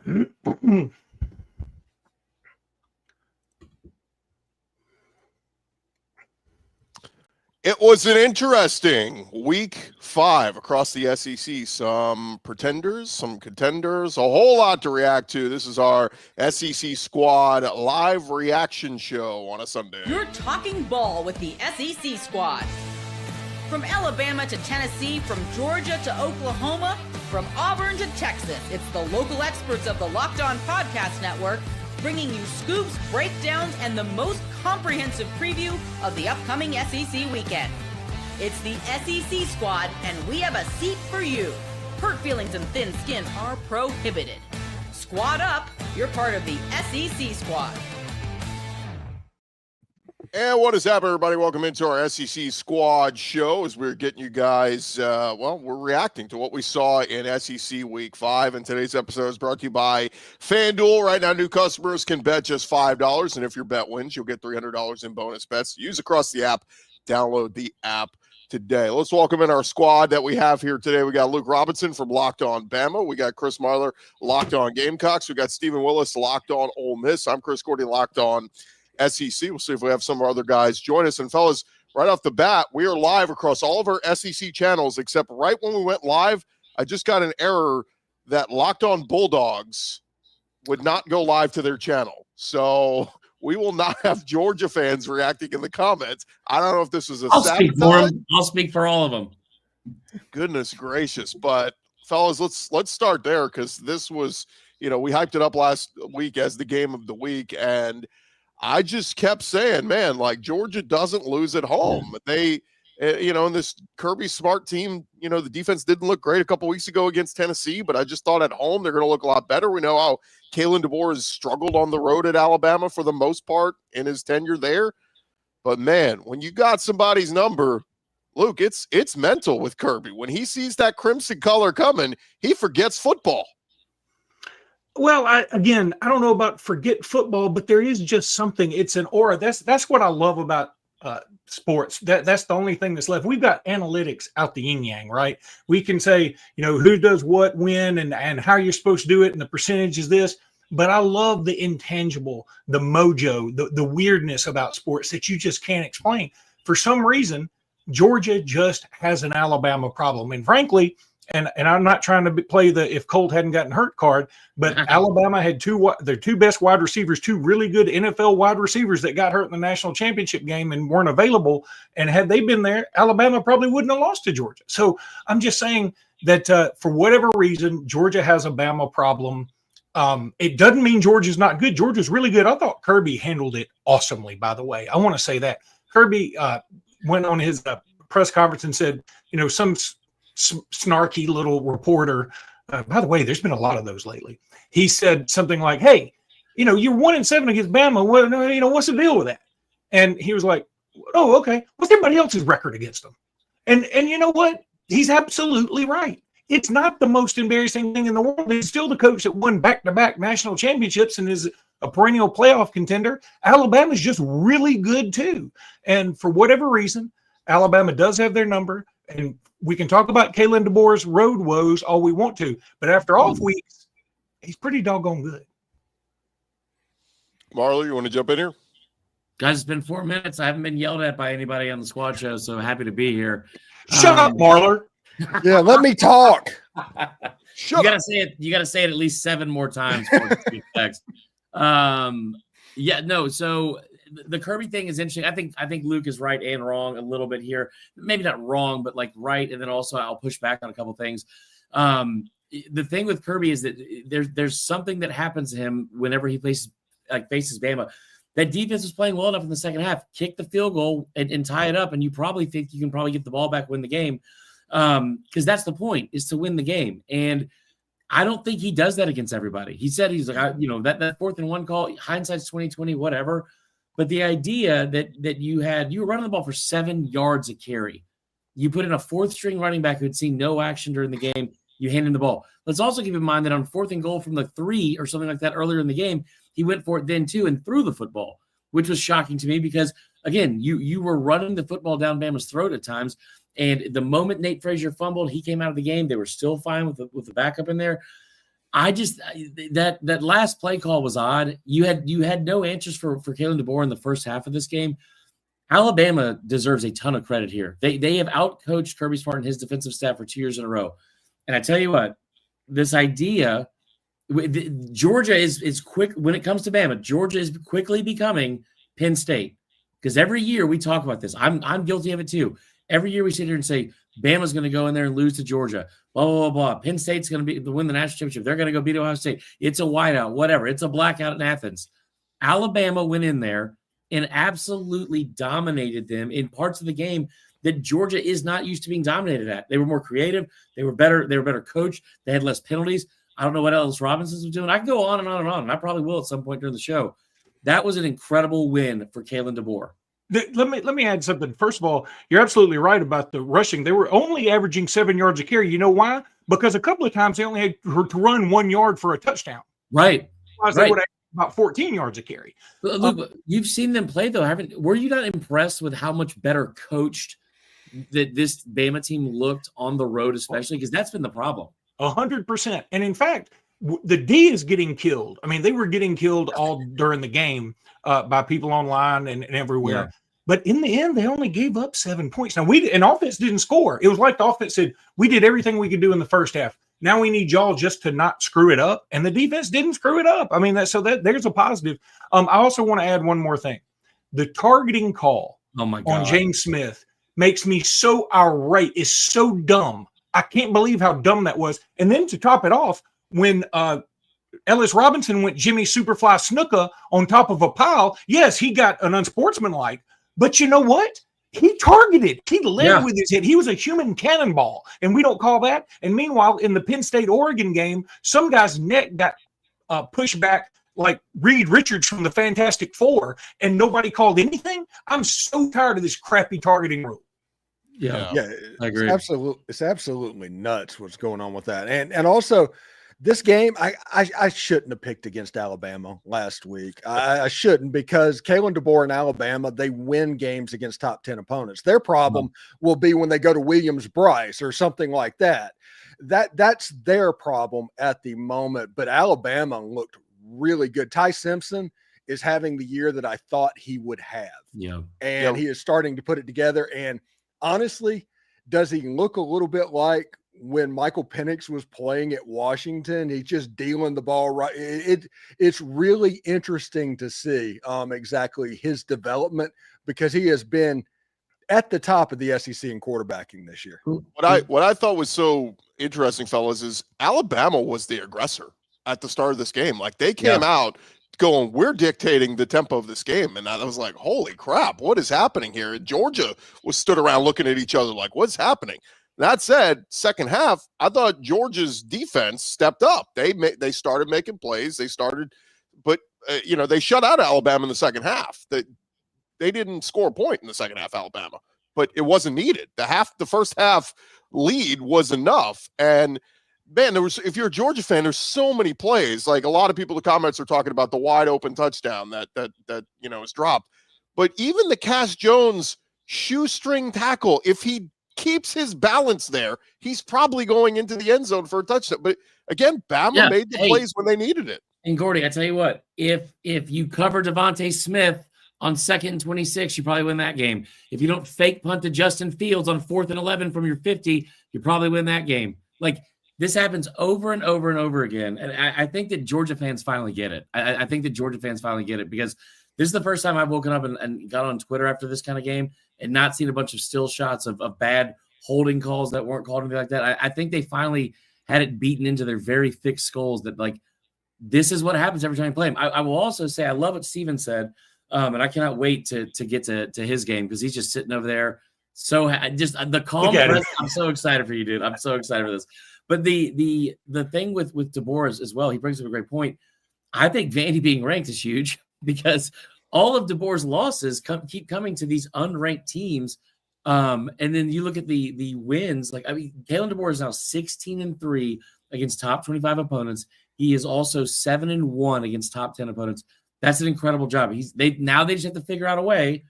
It was an interesting week 5 across the SEC. Some pretenders, some contenders, a whole lot to react to. This is our SEC Squad live reaction show on a Sunday. You're talking ball with the SEC Squad. From Alabama to Tennessee, from Georgia to Oklahoma, from Auburn to Texas, it's the local experts of the Locked On Podcast Network bringing you scoops, breakdowns, and the most comprehensive preview of the upcoming SEC weekend. It's the SEC Squad, and we have a seat for you. Hurt feelings and thin skin are prohibited. Squad up, you're part of the SEC Squad. And what is up, everybody? Welcome into our SEC Squad show as we're getting you guys, we're reacting to what we saw in SEC Week 5. And today's episode is brought to you by FanDuel. Right now, new customers can bet just $5. And if your bet wins, you'll get $300 in bonus bets. Use across the app. Download the app today. Let's welcome in our squad that we have here today. We got Luke Robinson from Locked On Bama. We got Chris Marler, Locked On Gamecocks. We got Stephen Willis, Locked On Ole Miss. I'm Chris Gordy, Locked On SEC. We'll see if we have some of our other guys join us. And fellas, right off the bat, we are live across all of our SEC channels, except right when we went live, I just got an error that Locked On Bulldogs would not go live to their channel. So we will not have Georgia fans reacting in the comments. I don't know if this was a sabotage. I'll speak for all of them. Goodness gracious. But fellas, let's start there, because this was, we hyped it up last week as the game of the week, and I just kept saying, man, like, Georgia doesn't lose at home. They, in this Kirby Smart team, the defense didn't look great a couple weeks ago against Tennessee, but I just thought at home they're going to look a lot better. We know how Kalen DeBoer has struggled on the road at Alabama for the most part in his tenure there. But, man, when you got somebody's number, Luke, it's mental with Kirby. When he sees that crimson color coming, he forgets football. Well, I don't know about forget football, but there is just something. It's an aura. That's what I love about sports. That's the only thing that's left. We've got analytics out the yin yang, right? We can say, who does what, when, and how you're supposed to do it, and the percentage is this. But I love the intangible, the mojo, the weirdness about sports that you just can't explain. For some reason, Georgia just has an Alabama problem, and frankly. And I'm not trying to play the if Colt hadn't gotten hurt card, but Alabama had their two best wide receivers, two really good NFL wide receivers that got hurt in the national championship game and weren't available. And had they been there, Alabama probably wouldn't have lost to Georgia. So I'm just saying that for whatever reason, Georgia has a Bama problem. It doesn't mean Georgia's not good. Georgia's really good. I thought Kirby handled it awesomely, by the way. I want to say that. Kirby went on his press conference and said, some snarky little reporter. By the way, there's been a lot of those lately. He said something like, "Hey, you're 1-7 against Bama. Well, what's the deal with that?" And he was like, "Oh, okay. What's everybody else's record against them?" And you know what? He's absolutely right. It's not the most embarrassing thing in the world. He's still the coach that won back-to-back national championships and is a perennial playoff contender. Alabama's just really good too. And for whatever reason, Alabama does have their number. And we can talk about Kalen DeBoer's road woes all we want to, but after off weeks, he's pretty doggone good. Marler, you want to jump in here? Guys, it's been 4 minutes. I haven't been yelled at by anybody on the squad show, so happy to be here. Shut up, Marler. Yeah, let me talk. You gotta say it. You gotta say it at least 7 more times for it to be text. So the Kirby thing is interesting. I think Luke is right and wrong a little bit here. Maybe not wrong, but like right. And then also I'll push back on a couple things. The thing with Kirby is that there's something that happens to him whenever he faces Bama. That defense was playing well enough in the second half, kick the field goal and tie it up, and you probably think you can probably get the ball back, win the game. Because that's the point, is to win the game. And I don't think he does that against everybody. He said he's like, that 4th and 1 call, hindsight's 20/20, whatever. But the idea that you were running the ball for 7 yards a carry. You put in a 4th string running back who had seen no action during the game. You hand him the ball. Let's also keep in mind that on 4th and goal from the 3 or something like that earlier in the game, he went for it then too and threw the football, which was shocking to me because, again, you were running the football down Bama's throat at times. And the moment Nate Frazier fumbled, he came out of the game. They were still fine with the backup in there. I just that last play call was odd. You had no answers for Kalen DeBoer in the first half of this game. Alabama deserves a ton of credit here. They have outcoached Kirby Smart and his defensive staff for 2 years in a row. And I tell you what, this idea, Georgia is quick when it comes to Bama. Georgia is quickly becoming Penn State, because every year we talk about this. I'm guilty of it too. Every year we sit here and say Bama's going to go in there and lose to Georgia. Blah blah blah blah. Penn State's going to win the national championship. They're going to go beat Ohio State. It's a whiteout, whatever. It's a blackout in Athens. Alabama went in there and absolutely dominated them in parts of the game that Georgia is not used to being dominated at. They were more creative. They were better. They were better coached. They had less penalties. I don't know what else Robinson's was doing. I can go on and on and on, and I probably will at some point during the show. That was an incredible win for Kalen DeBoer. Let me add something. First of all, you're absolutely right about the rushing. They were only averaging 7 yards a carry. You know why? Because a couple of times they only had to run 1 yard for a touchdown. Right. They would have about 14 yards a carry. Look, you've seen them play though, were you not impressed with how much better coached that this Bama team looked on the road, especially? Because that's been the problem. 100%. And in fact, the D is getting killed. I mean, they were getting killed all during the game by people online and everywhere. Yeah. But in the end, they only gave up 7 points. Now, offense didn't score. It was like the offense said, we did everything we could do in the first half. Now we need y'all just to not screw it up. And the defense didn't screw it up. I mean, there's a positive. I also want to add one more thing. The targeting call on James Smith makes me so irate. It's so dumb. I can't believe how dumb that was. And then to top it off, when Ellis Robinson went Jimmy Superfly Snuka on top of a pile, yes, he got an unsportsmanlike. But you know what? He targeted. He led with his head. He was a human cannonball, and we don't call that. And meanwhile, in the Penn State-Oregon game, some guy's neck got pushed back like Reed Richards from the Fantastic Four, and nobody called anything. I'm so tired of this crappy targeting rule. Yeah, I agree. It's absolutely nuts what's going on with that. And also, this game, I shouldn't have picked against Alabama last week. I shouldn't, because Kalen DeBoer and Alabama, they win games against top 10 opponents. Their problem will be when they go to Williams-Brice or something like that. That's their problem at the moment. But Alabama looked really good. Ty Simpson is having the year that I thought he would have. Yeah. And he is starting to put it together. And honestly, does he look a little bit like when Michael Penix was playing at Washington? He's just dealing the ball right. It's really interesting to see exactly his development, because he has been at the top of the SEC in quarterbacking this year. What I thought was so interesting, fellas, is Alabama was the aggressor at the start of this game. Like, they came out going, we're dictating the tempo of this game. And I was like, holy crap, what is happening here? And Georgia was stood around looking at each other like, what's happening? That said, second half, I thought Georgia's defense stepped up. They started making plays. They started, but they shut out Alabama in the second half. They didn't score a point in the second half, Alabama, but it wasn't needed. The first half lead was enough. And man, if you're a Georgia fan, there's so many plays. Like, a lot of people in the comments are talking about the wide open touchdown that is dropped. But even the Cass Jones shoestring tackle, if he keeps his balance there, he's probably going into the end zone for a touchdown. But again, Bama made the plays when they needed it. And Gordy, I tell you what, if you cover Devontae Smith on 2nd and 26, you probably win that game. If you don't fake punt to Justin Fields on 4th and 11 from your 50, you probably win that game. Like, this happens over and over and over again. And I think that Georgia fans finally get it. I think that Georgia fans finally get it, because this is the first time I've woken up and got on Twitter after this kind of game and not seen a bunch of still shots of bad holding calls that weren't called, anything like that. I think they finally had it beaten into their very thick skulls that, like, this is what happens every time you play them. I will also say I love what Steven said, and I cannot wait to get to his game, because he's just sitting over there. So just the calm. I'm so excited for you, dude. I'm so excited for this. But the thing with DeBoer as well, he brings up a great point. I think Vandy being ranked is huge, because all of DeBoer's losses keep coming to these unranked teams. And then you look at the wins. Like, I mean, Kalen DeBoer is now 16-3 against top 25 opponents. He is also 7-1 against top 10 opponents. That's an incredible job. They just have to figure out a way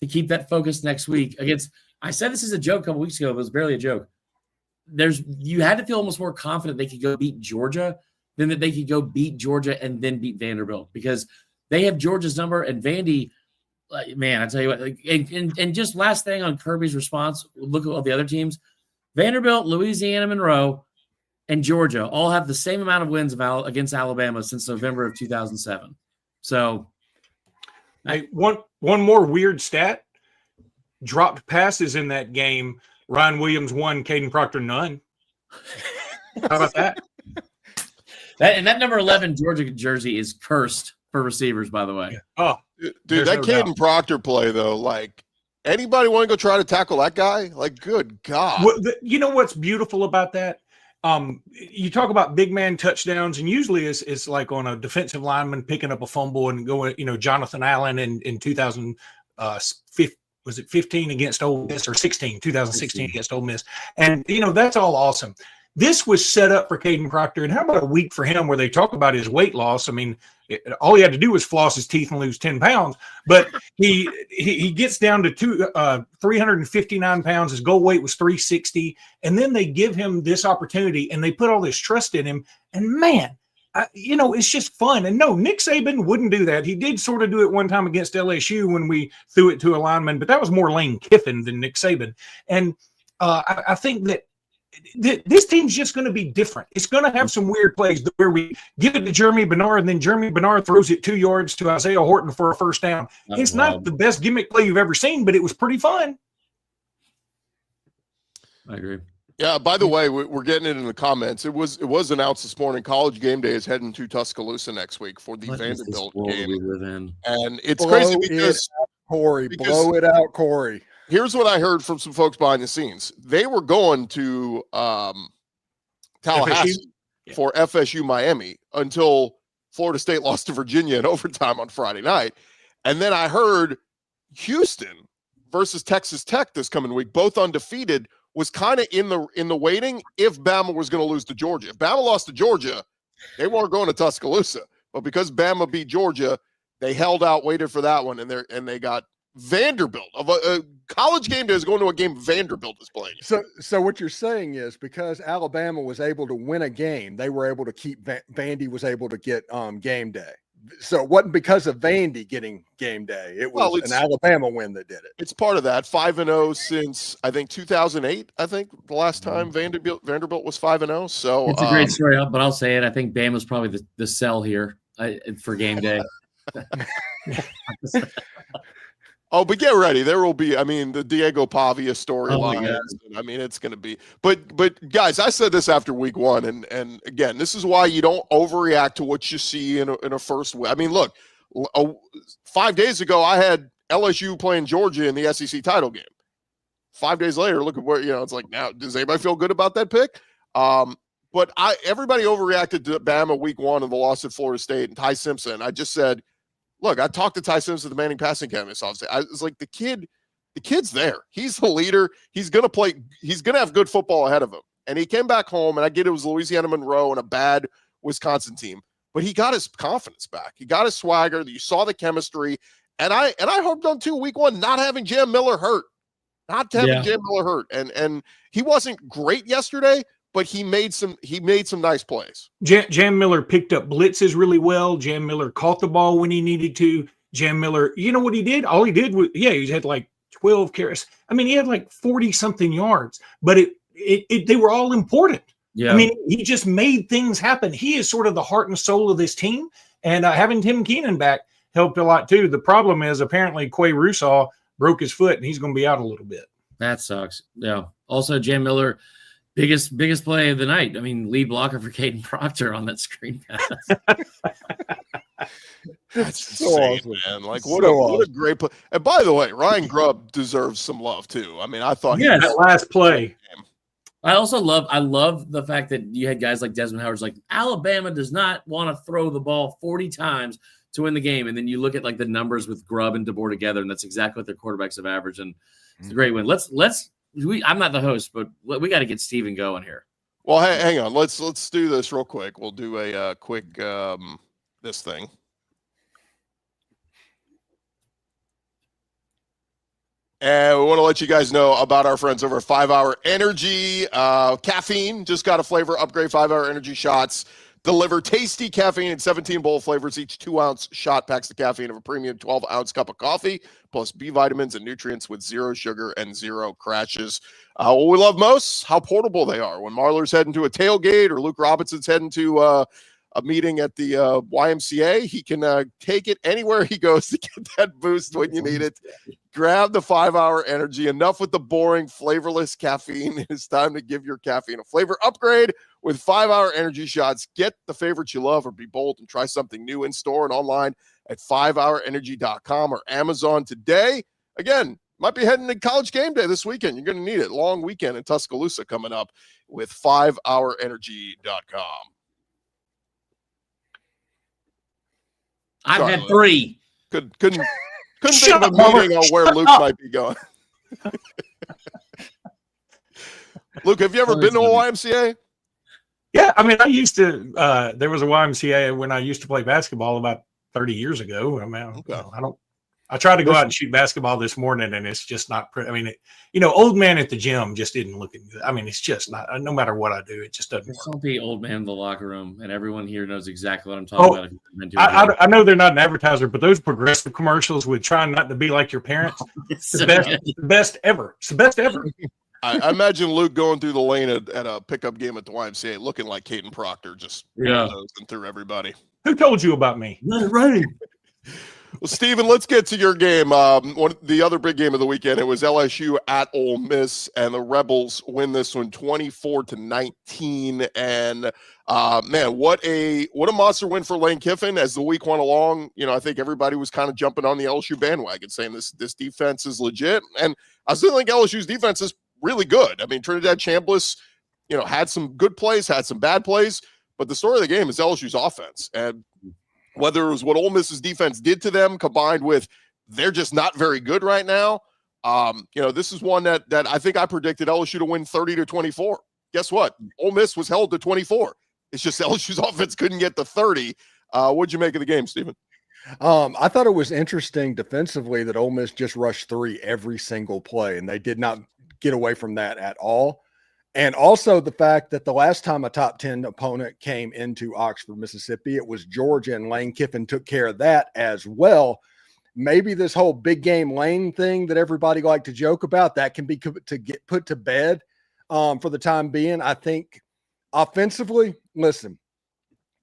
to keep that focus next week against. I said this is a joke a couple weeks ago, but it was barely a joke. You had to feel almost more confident they could go beat Georgia then that they could go beat Georgia and then beat Vanderbilt, because they have Georgia's number. And Vandy, man, I tell you what, and just last thing on Kirby's response, look at all the other teams. Vanderbilt, Louisiana Monroe, and Georgia all have the same amount of wins against Alabama since November of 2007. So, hey, one more weird stat: dropped passes in that game. Ryan Williams 1, Caden Proctor none. How about that? That number 11 Georgia jersey is cursed for receivers, by the way. Oh, dude, that Caden Proctor play though, like, anybody want to go try to tackle that guy? Like, good God. Well, you know what's beautiful about that? You talk about big man touchdowns, and usually it's like on a defensive lineman picking up a fumble and going, Jonathan Allen in 2015, was it 15 against Ole Miss, or 2016 against Ole Miss? And, that's all awesome. This was set up for Caden Proctor, and how about a week for him where they talk about his weight loss? I mean, all he had to do was floss his teeth and lose 10 pounds, but he gets down to 359 pounds. His goal weight was 360, and then they give him this opportunity, and they put all this trust in him, and man, it's just fun. And no, Nick Saban wouldn't do that. He did sort of do it one time against LSU when we threw it to a lineman, but that was more Lane Kiffin than Nick Saban. And I think that this team's just going to be different. It's going to have some weird plays where we give it to Jeremy Bernard, and then Jeremy Bernard throws it 2 yards to Isaiah Horton for a first down. It's not the best gimmick play you've ever seen, but it was pretty fun. I agree. Yeah, by the way, we're getting it in the comments. It was announced this morning. College Game Day is heading to Tuscaloosa next week for the Vanderbilt game. We live in? And it's crazy because Corey, blow it out, Corey. Here's what I heard from some folks behind the scenes. They were going to Tallahassee for FSU Miami until Florida State lost to Virginia in overtime on Friday night. And then I heard Houston versus Texas Tech this coming week, both undefeated, was kind of in the waiting if Bama was going to lose to Georgia. If Bama lost to Georgia, they weren't going to Tuscaloosa. But because Bama beat Georgia, they held out, waited for that one, and they got Vanderbilt. A College Game Day is going to a game Vanderbilt is playing. So what you're saying is because Alabama was able to win a game, they were able to keep Vandy was able to get game day. So it wasn't because of Vandy getting game day. It was an Alabama win that did it. It's part of that. 5-0 since I think 2008. I think the last time Vanderbilt was 5-0. So it's a great story, but I'll say it. I think Bama's probably the sell here for game day. Oh, but get ready. There will be, the Diego Pavia storyline. It's going to be. But guys, I said this after week one, and again, this is why you don't overreact to what you see in a first week. Look, 5 days ago, I had LSU playing Georgia in the SEC title game. 5 days later, look at where, it's like, now, does anybody feel good about that pick? But everybody overreacted to Bama week one and the loss at Florida State and Ty Simpson. I just said, look, I talked to Ty Simpson at the Manning Passing Academy. So I was like, the kid's there. He's the leader. He's going to play. He's going to have good football ahead of him. And he came back home, and I get it was Louisiana Monroe and a bad Wisconsin team, but he got his confidence back. He got his swagger. You saw the chemistry. And I hoped on week one, not having Jam Miller hurt. And he wasn't great yesterday, but he made some nice plays. Jam Miller picked up blitzes really well. Jam Miller caught the ball when he needed to. Jam Miller, you know what he did? All he did was, he had like 12 carries. He had like 40 something yards, but they were all important. Yeah. He just made things happen. He is sort of the heart and soul of this team, and having Tim Keenan back helped a lot too. The problem is apparently Quay Russaw broke his foot, and he's going to be out a little bit. That sucks. Yeah. Also, Jam Miller, biggest play of the night. Lead blocker for Caden Proctor on that screen pass. That's so insane, man. Like, what a great play. And by the way, Ryan Grubb deserves some love too. I thought that last play. I love the fact that you had guys like Desmond Howard's like, Alabama does not want to throw the ball 40 times to win the game. And then you look at like the numbers with Grubb and DeBoer together, and that's exactly what their quarterbacks have averaged. And it's a great win. I'm not the host, but we got to get Steven going here. Well, hang on. Let's do this real quick. We'll do a quick this thing. And we want to let you guys know about our friends over 5 Hour Energy. Caffeine just got a flavor upgrade. 5 Hour Energy shots. deliver tasty caffeine in 17 bold flavors. Each 2-ounce shot packs the caffeine of a premium 12-ounce cup of coffee, plus B vitamins and nutrients with 0 sugar and 0 crashes. What we love most, how portable they are. When Marler's heading to a tailgate or Luke Robinson's heading to a meeting at the YMCA, he can take it anywhere he goes to get that boost when you need it. Grab the 5-Hour Energy. Enough with the boring, flavorless caffeine. It's time to give your caffeine a flavor upgrade with 5-Hour Energy shots. Get the favorites you love or be bold and try something new in store and online at 5hourenergy.com or Amazon today. Again, might be heading to college game day this weekend. You're going to need it. Long weekend in Tuscaloosa coming up with 5hourenergy.com. I've Sorry, had Luke. 3. Couldn't think of a meeting on where Luke might be going. Luke, have you ever been to a YMCA? Yeah, I mean, I used to. There was a YMCA when I used to play basketball about 30 years ago. I mean, Okay. I tried to go out and shoot basketball this morning, and it's just not. I mean, old man at the gym just isn't looking good. I mean, it's just not. No matter what I do, it just doesn't There's work. something old man in the locker room, and everyone here knows exactly what I'm talking about. If you've been to I know they're not an advertiser, but those progressive commercials with trying not to be like your parents, the best ever. It's the best ever. I imagine Luke going through the lane at a pickup game at the YMCA looking like Caden Proctor, just bulldozing through everybody. Who told you about me? Right. Well, Steven, let's get to your game. The other big game of the weekend, it was LSU at Ole Miss, and the Rebels win this one 24-19. And man, what a monster win for Lane Kiffin as the week went along. I think everybody was kind of jumping on the LSU bandwagon, saying this defense is legit. And I still think LSU's defense is really good. I mean, Trinidad Chambliss, had some good plays, had some bad plays, but the story of the game is LSU's offense. And whether it was what Ole Miss's defense did to them combined with they're just not very good right now, this is one that I think I predicted LSU to win 30-24. Guess what? Ole Miss was held to 24. It's just LSU's offense couldn't get to 30. What'd you make of the game, Stephen? I thought it was interesting defensively that Ole Miss just rushed 3 every single play, and they did not get away from that at all. And also the fact that the last time a top 10 opponent came into Oxford, Mississippi, it was Georgia, and Lane Kiffin took care of that as well. Maybe this whole big game Lane thing that everybody liked to joke about, that can be get put to bed for the time being. I think offensively, listen,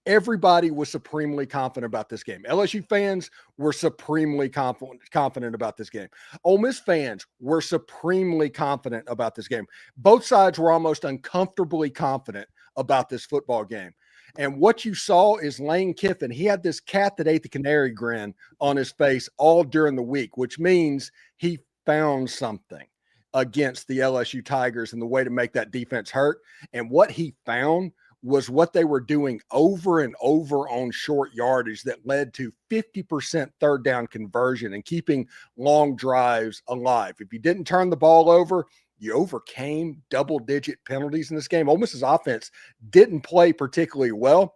everybody was supremely confident about this game. LSU fans were supremely confident about this game. Ole Miss fans were supremely confident about this game. Both sides were almost uncomfortably confident about this football game. And what you saw is Lane Kiffin, he had this cat that ate the canary grin on his face all during the week, which means he found something against the LSU Tigers and the way to make that defense hurt. And what he found was what they were doing over and over on short yardage that led to 50% third down conversion and keeping long drives alive. If you didn't turn the ball over, you overcame double-digit penalties in this game. Ole Miss's offense didn't play particularly well.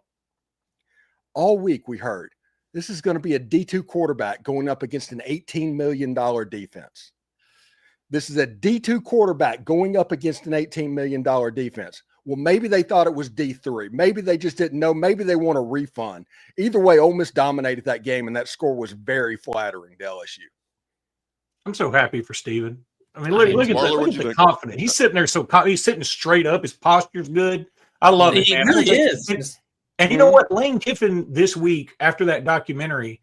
All week we heard this is going to be a D2 quarterback going up against an $18 million defense. This is a D2 quarterback going up against an $18 million defense. Well, maybe they thought it was D3. Maybe they just didn't know. Maybe they want a refund. Either way, Ole Miss dominated that game, and that score was very flattering to LSU. I'm so happy for Steven. I mean, look at the confidence. He's sitting there he's sitting straight up. His posture's good. I love it, man. He really is. And you know what? Lane Kiffin this week, after that documentary,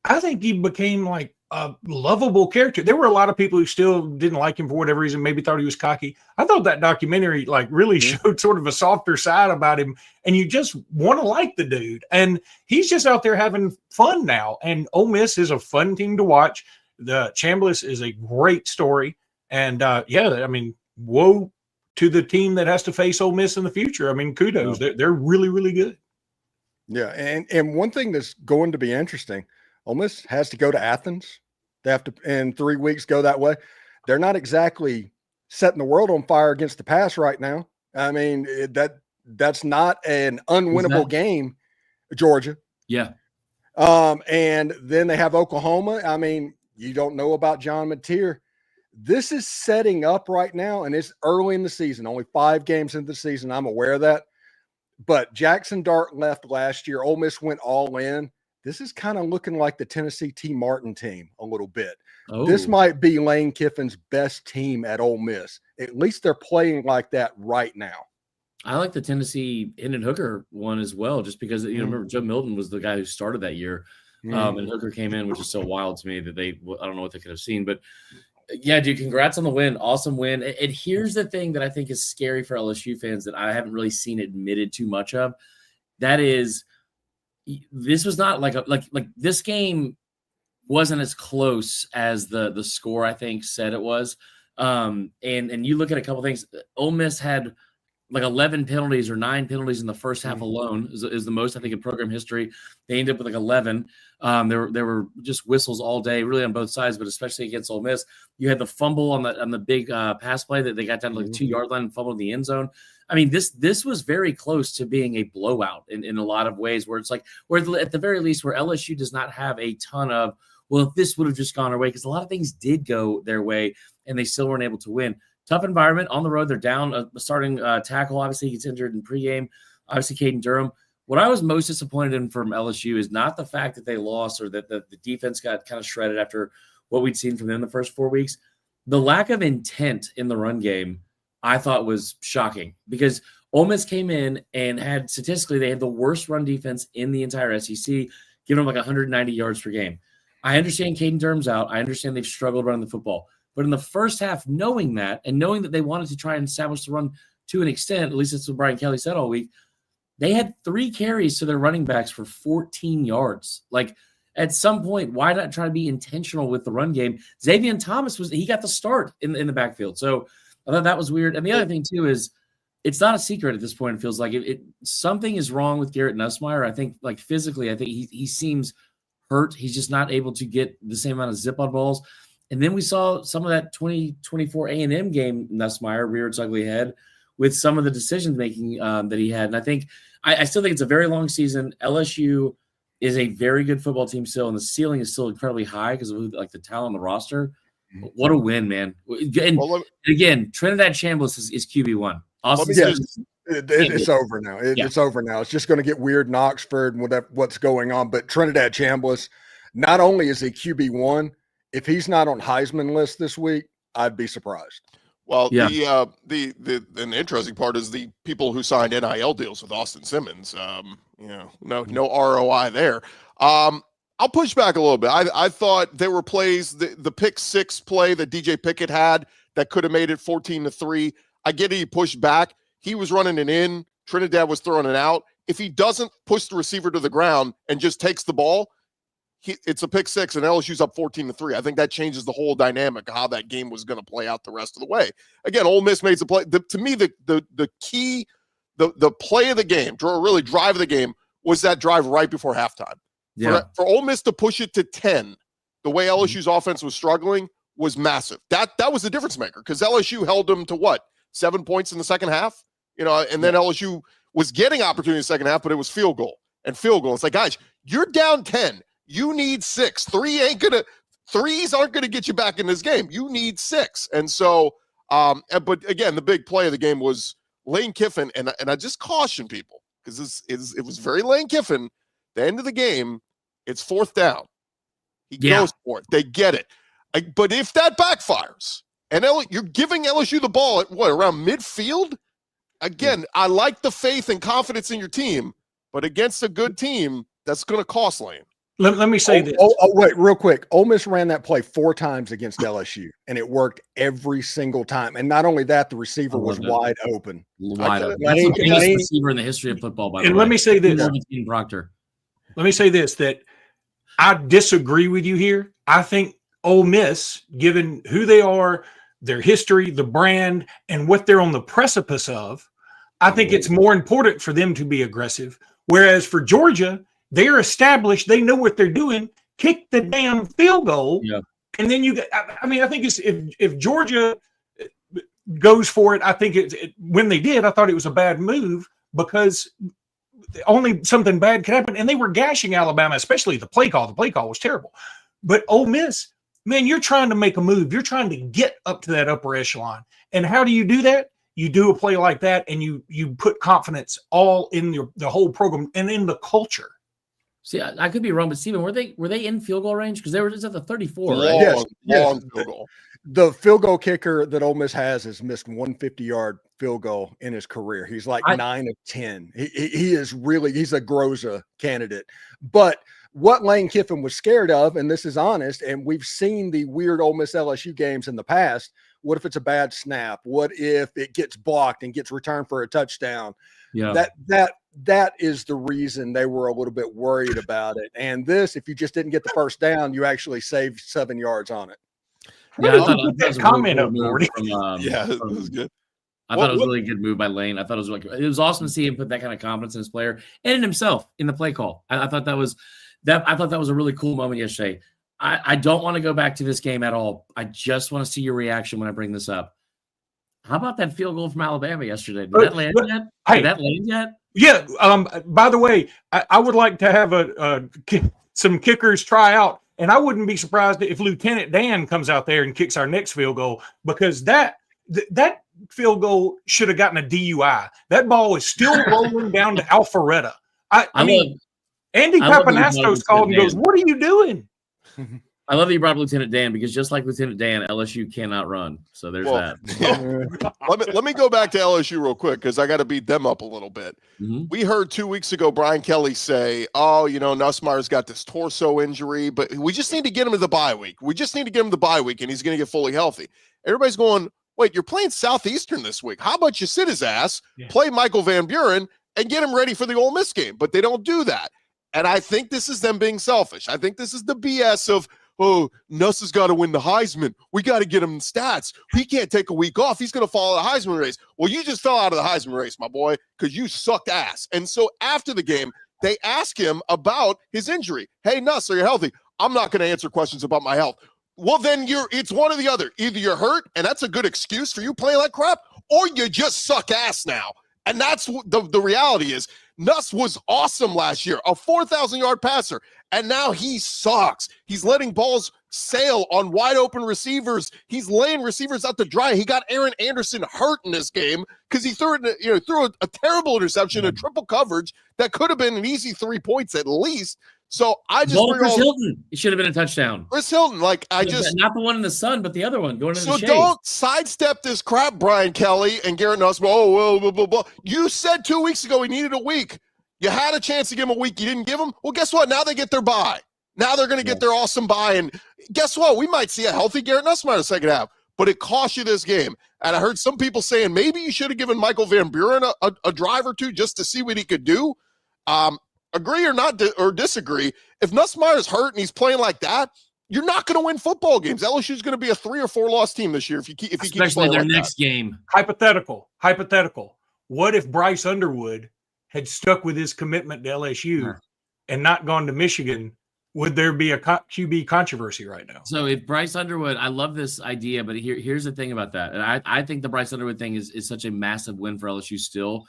I think he became like a lovable character. There were a lot of people who still didn't like him for whatever reason, maybe thought he was cocky. I thought that documentary really showed sort of a softer side about him, and you just want to like the dude. And he's just out there having fun now. And Ole Miss is a fun team to watch. The Chambliss is a great story. And I mean, woe to the team that has to face Ole Miss in the future. I mean, kudos. They're really, really good. Yeah, and one thing that's going to be interesting, Ole Miss has to go to Athens. They have to, in 3 weeks, go that way. They're not exactly setting the world on fire against the pass right now. I mean, that's not an unwinnable game, Georgia. Yeah. And then they have Oklahoma. I mean, you don't know about John Mateer. This is setting up right now, and it's early in the season, only 5 games into the season. I'm aware of that. But Jackson Dart left last year. Ole Miss went all in. This is kind of looking like the Tennessee T. Martin team a little bit. Oh. This might be Lane Kiffin's best team at Ole Miss. At least they're playing like that right now. I like the Tennessee Hendon Hooker one as well, just because, remember Joe Milton was the guy who started that year. And Hooker came in, which is so wild to me that I don't know what they could have seen. But, yeah, dude, congrats on the win. Awesome win. And here's the thing that I think is scary for LSU fans that I haven't really seen admitted too much of. That is, this was not like this game wasn't as close as the score I think said it was. And you look at a couple things. Ole Miss had like 11 penalties or 9 penalties in the first half alone is the most I think in program history. They ended up with like 11. There were just whistles all day, really on both sides, but especially against Ole Miss. You had the fumble on the big pass play that they got down to like 2-yard line and fumbled in the end zone. I mean, this was very close to being a blowout in a lot of ways, where it's like, where at the very least, where LSU does not have a ton of, well, if this would have just gone our way, because a lot of things did go their way and they still weren't able to win. Tough environment on the road. They're down a starting tackle. Obviously, he gets injured in pregame. Obviously, Caden Durham. What I was most disappointed in from LSU is not the fact that they lost or that the defense got kind of shredded after what we'd seen from them the first 4 weeks. The lack of intent in the run game, I thought, was shocking, because Ole Miss came in and had, statistically, they had the worst run defense in the entire SEC, giving them like 190 yards per game. I understand Caden Durham's out. I understand they've struggled running the football. But in the first half, knowing that and knowing that they wanted to try and establish the run to an extent, at least that's what Brian Kelly said all week, they had 3 carries to their running backs for 14 yards. Like, at some point, why not try to be intentional with the run game? Xavier Thomas he got the start in the backfield. So I thought that was weird. And the other thing, too, is it's not a secret at this point. It feels like something is wrong with Garrett Nussmeier. I think, like, physically, I think he seems hurt. He's just not able to get the same amount of zip on balls. And then we saw some of that 2024 A&M game, Nussmeier reared its ugly head with some of the decision-making that he had. And I think I still think it's a very long season. LSU is a very good football team still, and the ceiling is still incredibly high because of like the talent on the roster. What a win, man. And again, Trinidad Chambliss is QB1. It's over now. It's over now. It's just going to get weird in Oxford and what's going on. But Trinidad Chambliss, not only is he QB1, if he's not on Heisman list this week, I'd be surprised. Well, the interesting part is the people who signed NIL deals with Austin Simmons. No ROI there. I'll push back a little bit. I thought there were plays, the pick 6 play that DJ Pickett had that could have made it 14-3. I get it. He pushed back. He was running it in. Trinidad was throwing it out. If he doesn't push the receiver to the ground and just takes the ball, it's a pick 6 and LSU's up 14-3. I think that changes the whole dynamic of how that game was going to play out the rest of the way. Again, Ole Miss made the play. To me, the key, the play of the game, really drive of the game, was that drive right before halftime. Yeah. For Ole Miss to push it to 10, the way LSU's offense was struggling, was massive. That was the difference maker, because LSU held them to 7 points in the second half? And then LSU was getting opportunity in the second half, but it was field goal. It's like, guys, you're down 10. You need 6. 3s aren't gonna get you back in this game. You need 6. And so, but again, the big play of the game was Lane Kiffin, and I just caution people, because it was very Lane Kiffin. The end of the game, it's 4th down. He goes for it. They get it. But if that backfires, and you're giving LSU the ball at around midfield? Again, I like the faith and confidence in your team, but against a good team, that's going to cost Lane. Let me say this. Wait, real quick. Ole Miss ran that play 4 times against LSU, and it worked every single time. And not only that, the receiver was wide open. Wide open. That's the biggest receiver in the history of football, by the way. And let me say this. Proctor. Let me say this, that I disagree with you here. I think Ole Miss, given who they are, their history, the brand, and what they're on the precipice of, I think it's more important for them to be aggressive. Whereas for Georgia, they're established. They know what they're doing. Kick the damn field goal. Yeah. And then I think it's if Georgia goes for it, I think when they did, I thought it was a bad move, because only something bad could happen. And they were gashing Alabama, especially the play call. The play call was terrible. But Ole Miss, man, you're trying to make a move. You're trying to get up to that upper echelon. And how do you do that? you do a play like that, and you put confidence all in the whole program and in the culture. See, I could be wrong, but Steven, were they in field goal range? Because they were just at the 34, right? Long Yes. field goal. The field goal kicker that Ole Miss has missed 150-yard field goal in his career. He's like 9 of 10. He is really, he's a Groza candidate. But what Lane Kiffin was scared of, and this is honest, and we've seen the weird Ole Miss LSU games in the past. What if it's a bad snap? What if it gets blocked and gets returned for a touchdown? Yeah. That is the reason they were a little bit worried about it. And this, if you just didn't get the first down, you actually saved 7 yards on it. Yeah, I thought Put that was that a really comment cool up, move Morty. Yeah, it was good. I thought it was a really good move by Lane. I thought it was awesome to see him put that kind of confidence in his player and in himself in the play call. I thought that was a really cool moment yesterday. I don't want to go back to this game at all. I just want to see your reaction when I bring this up. How about that field goal from Alabama yesterday? Did that land yet? Did that land yet? Yeah. By the way, I would like to have some kickers try out, and I wouldn't be surprised if Lieutenant Dan comes out there and kicks our next field goal, because that field goal should have gotten a DUI. That ball is still rolling down to Alpharetta. I mean, Andy Papanastos called and goes, "What are you doing?" I love that you brought up Lieutenant Dan, because just like Lieutenant Dan, LSU cannot run. So there's that. Let me go back to LSU real quick, because I got to beat them up a little bit. Mm-hmm. We heard 2 weeks ago Brian Kelly say, Nussmeier's got this torso injury, but we just need to get him to the bye week. We just need to get him the bye week, and he's going to get fully healthy. Everybody's going, wait, you're playing Southeastern this week. How about you sit his ass, play Michael Van Buren, and get him ready for the Ole Miss game? But they don't do that. And I think this is them being selfish. I think this is the BS of, Nuss has got to win the Heisman. We got to get him stats. He can't take a week off. He's going to fall out of the Heisman race. Well, you just fell out of the Heisman race, my boy, because you sucked ass. And so after the game, they ask him about his injury. Hey, Nuss, are you healthy? I'm not going to answer questions about my health. Well, then it's one or the other. Either you're hurt, and that's a good excuse for you playing like crap, or you just suck ass now. And that's the reality is. Nuss was awesome last year, a 4,000-yard passer, and now he sucks. He's letting balls sail on wide-open receivers. He's laying receivers out to dry. He got Aaron Anderson hurt in this game because he threw a terrible interception, a triple coverage that could have been an easy 3 points at least. So I just Chris Hilton. It should have been a touchdown. Chris Hilton, not the one in the sun, but the other one going in the shade. So don't sidestep this crap, Brian Kelly and Garrett Nuss. Blah, blah, blah. You said 2 weeks ago he needed a week. You had a chance to give him a week. You didn't give him. Well, guess what? Now they get their bye. Now they're going to get their awesome bye. And guess what? We might see a healthy Garrett Nussmeier in the second half, but it cost you this game. And I heard some people saying maybe you should have given Michael Van Buren a drive or two just to see what he could do. Agree or not, or disagree. If Nussmeier's hurt and he's playing like that, you're not going to win football games. LSU's going to be a 3 or 4 loss team this year if you keep especially their next game. Hypothetical. What if Bryce Underwood had stuck with his commitment to LSU and not gone to Michigan? Would there be a QB controversy right now? So if Bryce Underwood, I love this idea, but here's the thing about that. And I think the Bryce Underwood thing is such a massive win for LSU still.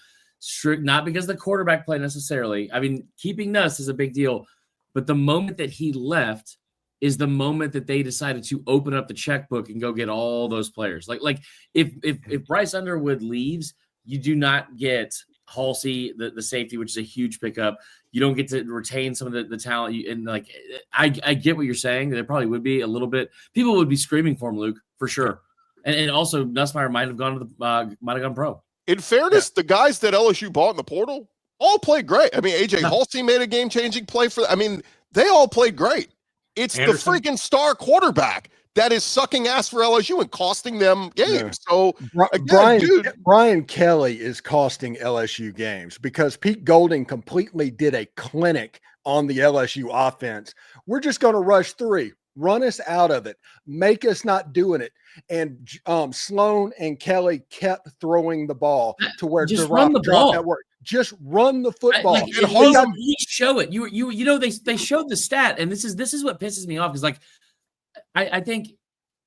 Not because of the quarterback play necessarily. I mean, keeping Nuss is a big deal, but the moment that he left is the moment that they decided to open up the checkbook and go get all those players. Like if Bryce Underwood leaves, you do not get Halsey, the safety, which is a huge pickup. You don't get to retain some of the talent. I get what you're saying. There probably would be a little bit. People would be screaming for him, Luke, for sure. And also Nussmeier might have gone pro. In fairness, the guys that LSU bought in the portal all played great. I mean, AJ Halsey made a game-changing play they all played great. It's Anderson, the freaking star quarterback that is sucking ass for LSU and costing them games. Yeah. So Brian Kelly is costing LSU games because Pete Golding completely did a clinic on the LSU offense. We're just going to rush 3, run us out of it, make us not doing it. And Sloan and Kelly kept throwing the ball to where just run the ball. That work. Just run the football. Show it. They showed the stat, and this is what pisses me off. Is I think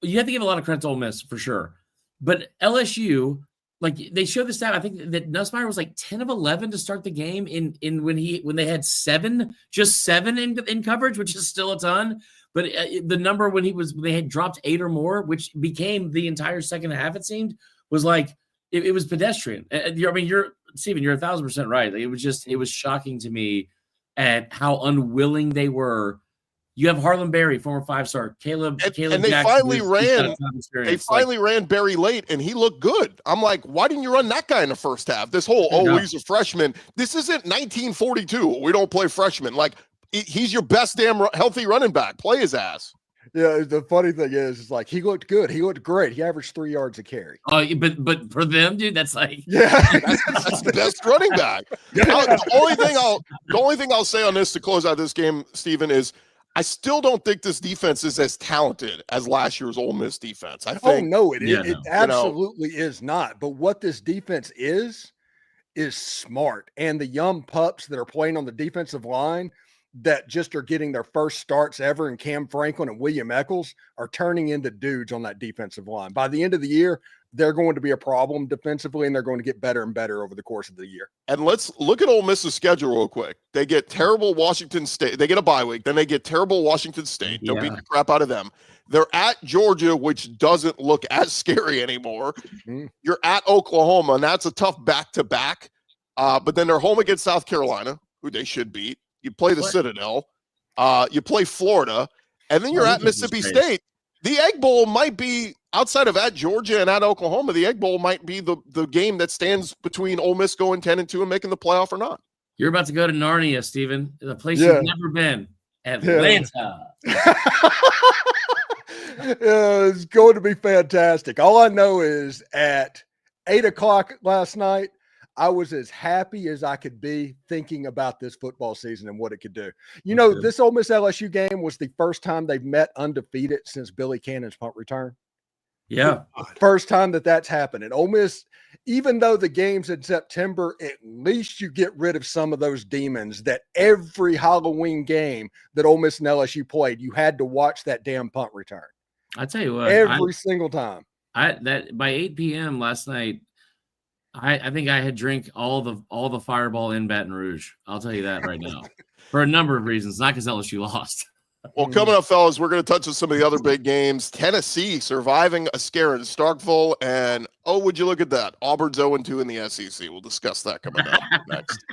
you have to give a lot of credit to Ole Miss for sure, but LSU, they showed the stat. I think that Nussmeier was 10 of 11 to start the game in when they had 7 in coverage, which is still a ton. But the number when they had dropped 8 or more, which became the entire second half, it seemed, was it was pedestrian. You're Steven, you're 1,000% right. Like, it was shocking to me at how unwilling they were. You have Harlan Berry, former 5-star, Caleb and Jackson, they finally ran. They finally ran Berry late, and he looked good. I'm like, why didn't you run that guy in the first half? This whole he's a freshman. This isn't 1942. We don't play freshmen. Like, he's your best damn healthy running back. Play his ass. Yeah, the funny thing is like he looked good. He looked great. He averaged 3 yards a carry. Oh, but for them, dude, that's like that's the best running back. The only thing I'll say on this to close out this game, Steven, is I still don't think this defense is as talented as last year's Ole Miss defense. I think. Oh no, it absolutely is not. But what this defense is smart, and the young pups that are playing on the defensive line that just are getting their first starts ever, and Cam Franklin and William Eccles are turning into dudes on that defensive line. By the end of the year, they're going to be a problem defensively, and they're going to get better and better over the course of the year. And let's look at Ole Miss's schedule real quick. They get terrible Washington State. They get a bye week. Then they get terrible Washington State. Don't beat the crap out of them. They're at Georgia, which doesn't look as scary anymore. Mm-hmm. You're at Oklahoma, and that's a tough back-to-back. But then they're home against South Carolina, who they should beat. You play the Citadel, you play Florida, and then you're at Mississippi State. The Egg Bowl might be, outside of at Georgia and at Oklahoma, the Egg Bowl might be the game that stands between Ole Miss going 10-2 and making the playoff or not. You're about to go to Narnia, Steven, the place you've never been, Atlanta. It's going to be fantastic. All I know is at 8:00 last night, I was as happy as I could be thinking about this football season and what it could do. You know, this Ole Miss LSU game was the first time they've met undefeated since Billy Cannon's punt return. Yeah. First time that's happened. And Ole Miss, even though the game's in September, at least you get rid of some of those demons that every Halloween game that Ole Miss and LSU played, you had to watch that damn punt return. I tell you what. Every single time. By 8 p.m. last night, I think I had drank all the Fireball in Baton Rouge. I'll tell you that right now, for a number of reasons, not because LSU lost. Well, coming up, fellas, we're going to touch on some of the other big games. Tennessee surviving a scare in Starkville, and would you look at that? Auburn's 0-2 in the SEC. We'll discuss that coming up next.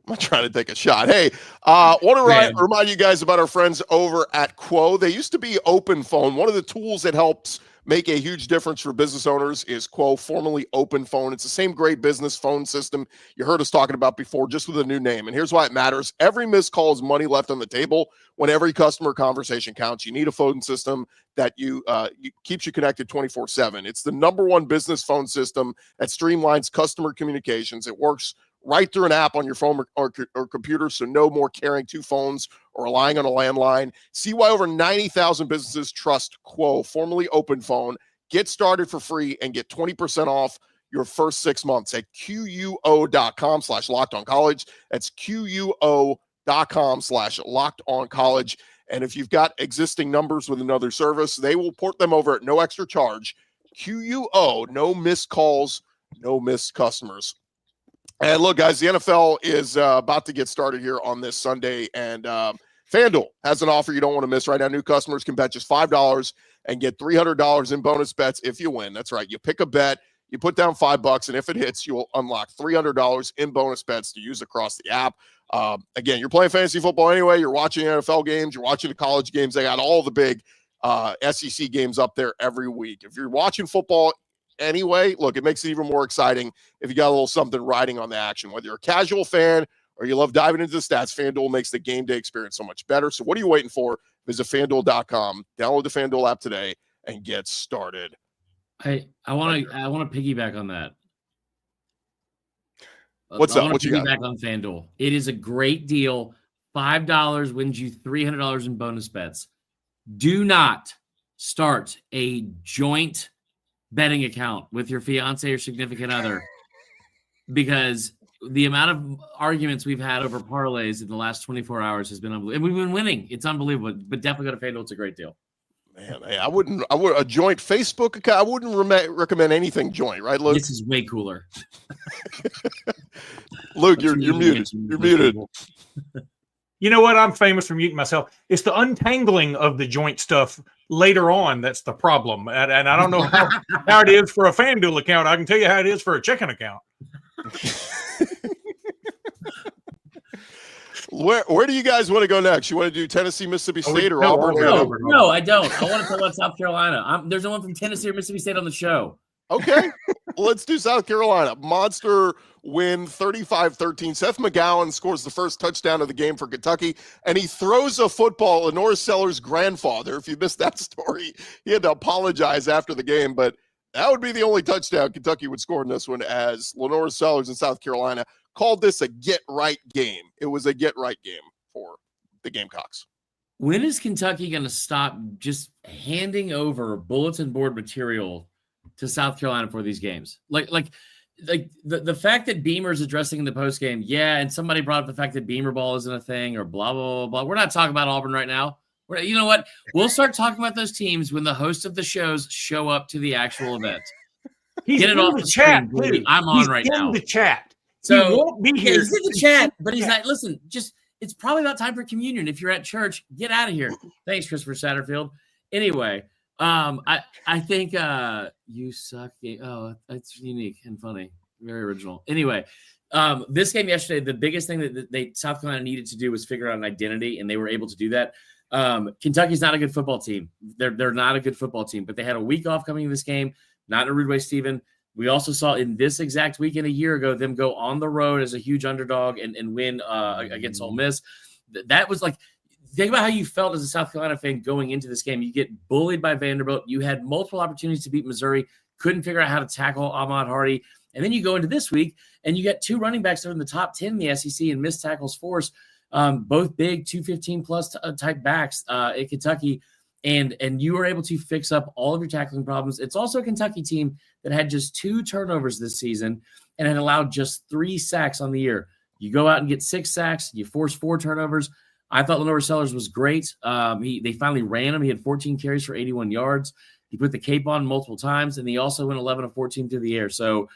I'm trying to take a shot. Hey, want to remind you guys about our friends over at Quo. They used to be Open Phone. One of the tools that helps make a huge difference for business owners is Quo, formerly Open Phone. It's the same great business phone system you heard us talking about before, just with a new name. And here's why it matters. Every missed call is money left on the table. When every customer conversation counts, you need a phone system that keeps you connected 24/7. It's the #1 business phone system that streamlines customer communications. It works right through an app on your phone or computer, so no more carrying two phones or relying on a landline. See why over 90,000 businesses trust Quo, formerly Open Phone. Get started for free and get 20% off your first 6 months at QUO.com/LockedOnCollege. That's QUO.com/LockedOnCollege. And if you've got existing numbers with another service, they will port them over at no extra charge. QUO, no missed calls, no missed customers. And look, guys, the NFL is about to get started here on this Sunday, and FanDuel has an offer you don't want to miss right now. New customers can bet just $5 and get $300 in bonus bets if you win. That's right. You pick a bet, you put down $5, and if it hits, you will unlock $300 in bonus bets to use across the app. Again, you're playing fantasy football anyway. You're watching NFL games. You're watching the college games. They got all the big SEC games up there every week. If you're watching football anyway, look, it makes it even more exciting if you got a little something riding on the action. Whether you're a casual fan or you love diving into the stats, FanDuel makes the game day experience so much better. So what are you waiting for? Visit FanDuel.com, download the FanDuel app today, and get started. I want to piggyback on that. What's up? What you got? Piggyback on FanDuel. It is a great deal. $5 wins you $300 in bonus bets. Do not start a joint betting account with your fiance or significant other, because the amount of arguments we've had over parlays in the last 24 hours has been unbelievable. And we've been winning. It's unbelievable. But definitely go to FanDuel. It's a great deal. Man, I would a joint Facebook account. I wouldn't recommend anything joint, right, Luke? This is way cooler. Luke, you're muted. You're muted. You know what? I'm famous for muting myself. It's the untangling of the joint stuff later on that's the problem. And I don't know how it is for a FanDuel account. I can tell you how it is for a checking account. Where do you guys want to go next? You want to do Tennessee, Mississippi State, or Auburn? No, I don't. I want to talk about South Carolina. There's no one from Tennessee or Mississippi State on the show. Okay, well, let's do South Carolina. Monster win, 35-13. Seth McGowan scores the first touchdown of the game for Kentucky, and he throws a football. Lenore Sellers' grandfather, if you missed that story, he had to apologize after the game, but that would be the only touchdown Kentucky would score in this one, as Lenore Sellers in South Carolina called this a get-right game. It was a get-right game for the Gamecocks. When is Kentucky going to stop just handing over bulletin board material to South Carolina for these games? Like the fact that Beamer's addressing in the postgame, yeah, and somebody brought up the fact that Beamer ball isn't a thing or blah, blah, blah, blah. We're not talking about Auburn right now. You know what? We'll start talking about those teams when the host of the shows show up to the actual event. He's Get it off the chat. screen, I'm on right now. In the chat. So he won't be here. He's in the chat, but he's like, listen, it's probably about time for communion. If you're at church, get out of here. Thanks, Christopher Satterfield. Anyway, I think you suck. Oh, that's unique and funny. Very original. Anyway, this game yesterday, the biggest thing that South Carolina needed to do was figure out an identity, and they were able to do that. Kentucky's not a good football team. They're not a good football team, but they had a week off coming into this game. Not in a rude way, Stephen. We also saw in this exact weekend a year ago them go on the road as a huge underdog and win against Ole Miss. That was like, think about how you felt as a South Carolina fan going into this game. You get bullied by Vanderbilt. You had multiple opportunities to beat Missouri, couldn't figure out how to tackle Ahmad Hardy. And then you go into this week and you get two running backs that are in the top 10 in the SEC in missed tackles force, both big 215 plus type backs at Kentucky. And you were able to fix up all of your tackling problems. It's also a Kentucky team that had just 2 turnovers this season and had allowed just 3 sacks on the year. You go out and get 6 sacks. You force 4 turnovers. I thought Lenore Sellers was great. They finally ran him. He had 14 carries for 81 yards. He put the cape on multiple times, and he also went 11 of 14 through the air. So,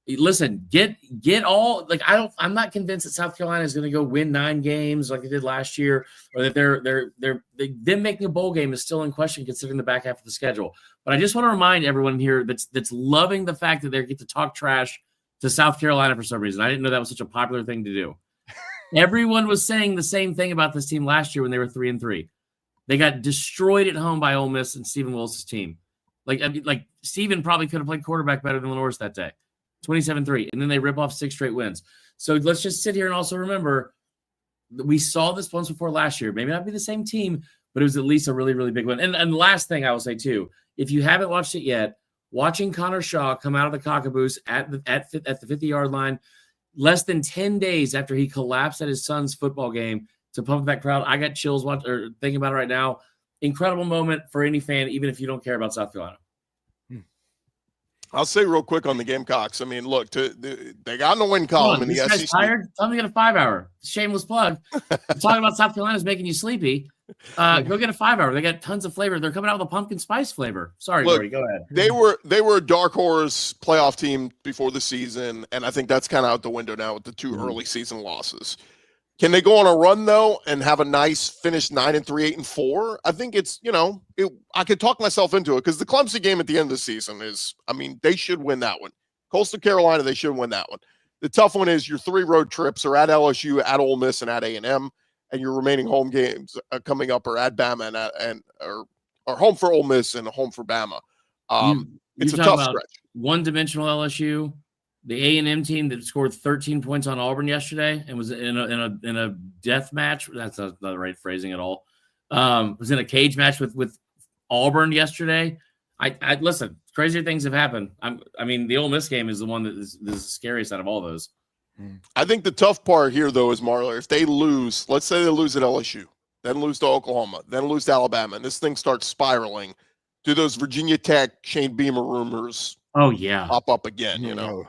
listen, get all, like, I'm not convinced that South Carolina is going to go win 9 games like they did last year, or that them making a bowl game is still in question considering the back half of the schedule. But I just want to remind everyone here that's loving the fact that they get to talk trash to South Carolina for some reason. I didn't know that was such a popular thing to do. Everyone was saying the same thing about this team last year when they were 3-3. They got destroyed at home by Ole Miss and Stephen Willis' team. Like Stephen probably could have played quarterback better than Lenore's that day. 27-3, and then they rip off 6 straight wins. So let's just sit here and also remember that we saw this once before last year. Maybe not be the same team, but it was at least a really, really big one. And the last thing I will say too, if you haven't watched it yet, watching Connor Shaw come out of the cockaboose at the 50-yard line, less than 10 days after he collapsed at his son's football game to pump that crowd, I got chills thinking about it right now. Incredible moment for any fan, even if you don't care about South Carolina. I'll say real quick on the Gamecocks. I mean, look, they got in the win column in the SEC. Guy's tired. Tell him to get a 5-hour. Shameless plug. Talking about South Carolina's making you sleepy. Go get a 5-hour. They got tons of flavor. They're coming out with a pumpkin spice flavor. Sorry, Brody, go ahead. They were a dark horse playoff team before the season, and I think that's kind of out the window now with the 2 early season losses. Can they go on a run though and have a nice finish 9-3, 8-4? I think it's, I could talk myself into it because the Clemson game at the end of the season is, I mean, they should win that one. Coastal Carolina, they should win that one. The tough one is your 3 road trips are at LSU, at Ole Miss, and at A&M, and your remaining home games coming up are at Bama or home for Ole Miss and home for Bama. It's a tough stretch. One-dimensional LSU. The A&M team that scored 13 points on Auburn yesterday and was in a death match. That's not the right phrasing at all. Was in a cage match with Auburn yesterday. I listen. Crazier things have happened. I mean, the Ole Miss game is the one that is the scariest out of all those. I think the tough part here, though, is Marler. If they lose, let's say they lose at LSU, then lose to Oklahoma, then lose to Alabama, and this thing starts spiraling, do those Virginia Tech Shane Beamer rumors? Oh, yeah. Pop up again,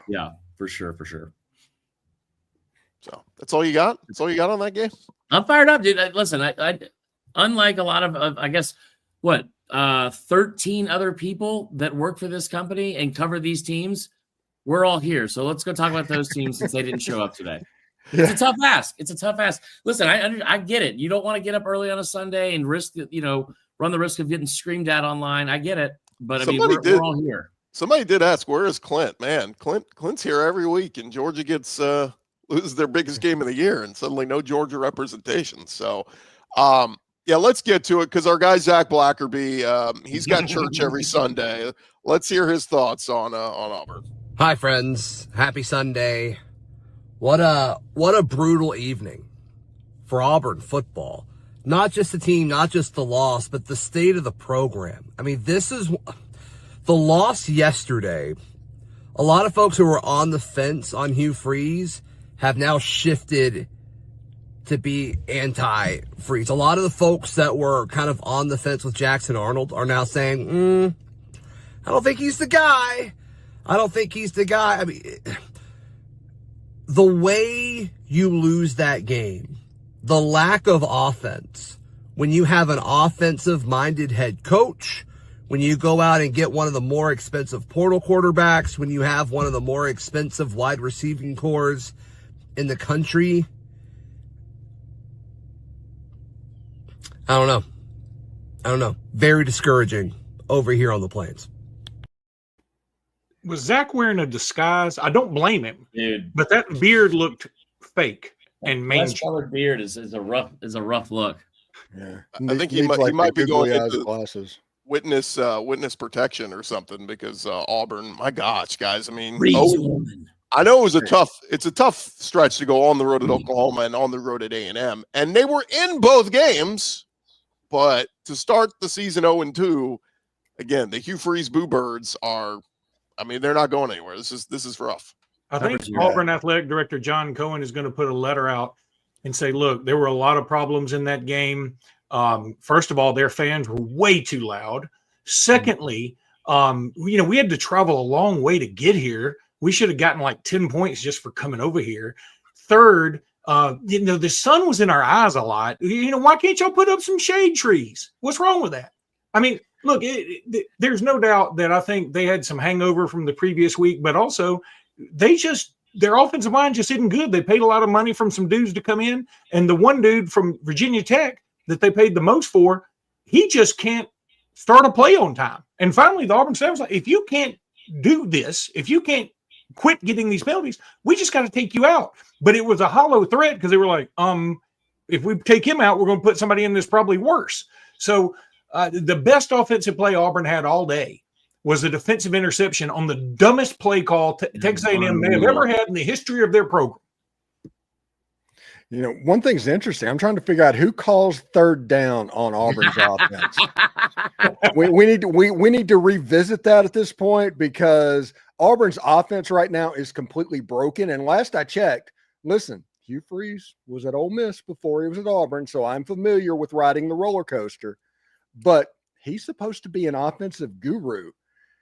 Yeah, for sure. So that's all you got? That's all you got on that game? I'm fired up, dude. Listen, I unlike a lot of I guess, 13 other people that work for this company and cover these teams, we're all here. So let's go talk about those teams since they didn't show up today. It's a tough ask. It's a tough ask. Listen, I get it. You don't want to get up early on a Sunday and risk, run the risk of getting screamed at online. I get it. But we're all here. Somebody did ask, where is Clint? Man, Clint's here every week, and Georgia gets loses their biggest game of the year, and suddenly no Georgia representation. So, let's get to it because our guy Zach Blackerby, he's got church every Sunday. Let's hear his thoughts on Auburn. Hi, friends. Happy Sunday. What a brutal evening for Auburn football. Not just the team, not just the loss, but the state of the program. I mean, this is the loss yesterday. A lot of folks who were on the fence on Hugh Freeze have now shifted to be anti-Freeze. A lot of the folks that were kind of on the fence with Jackson Arnold are now saying, I don't think he's the guy. I don't think he's the guy. I mean, the way you lose that game, the lack of offense, when you have an offensive-minded head coach, when you go out and get one of the more expensive portal quarterbacks, when you have one of the more expensive wide receiving cores in the country, I don't know. Very discouraging over here on the Plains. Was Zach wearing a disguise? I don't blame him, dude. But that beard looked fake and mangy. Colored beard is a rough look. Yeah, I think he might be going into glasses. Witness protection or something because Auburn. My gosh, guys! I mean, I know it's a tough stretch to go on the road at Oklahoma and on the road at A&M, and they were in both games, but to start the season 0-2, again, the Hugh Freeze Boo Birds are. I mean, they're not going anywhere. This is rough. I think Auburn Athletic Director John Cohen is going to put a letter out and say, look, there were a lot of problems in that game. First of all, their fans were way too loud. Secondly, we had to travel a long way to get here. We should have gotten like 10 points just for coming over here. Third, the sun was in our eyes a lot. Why can't y'all put up some shade trees? What's wrong with that? I mean, look, there's no doubt that I think they had some hangover from the previous week, but also their offensive line just isn't good. They paid a lot of money from some dudes to come in, and the one dude from Virginia Tech that they paid the most for, he just can't start a play on time. And finally, the Auburn staff was like, if you can't do this, if you can't quit getting these penalties, we just got to take you out. But it was a hollow threat because they were like, if we take him out, we're going to put somebody in that's probably worse. So the best offensive play Auburn had all day was a defensive interception on the dumbest play call Texas A&M may have ever had in the history of their program. One thing's interesting. I'm trying to figure out who calls third down on Auburn's offense. We need to revisit that at this point because Auburn's offense right now is completely broken. And last I checked, listen, Hugh Freeze was at Ole Miss before he was at Auburn, so I'm familiar with riding the roller coaster. But he's supposed to be an offensive guru,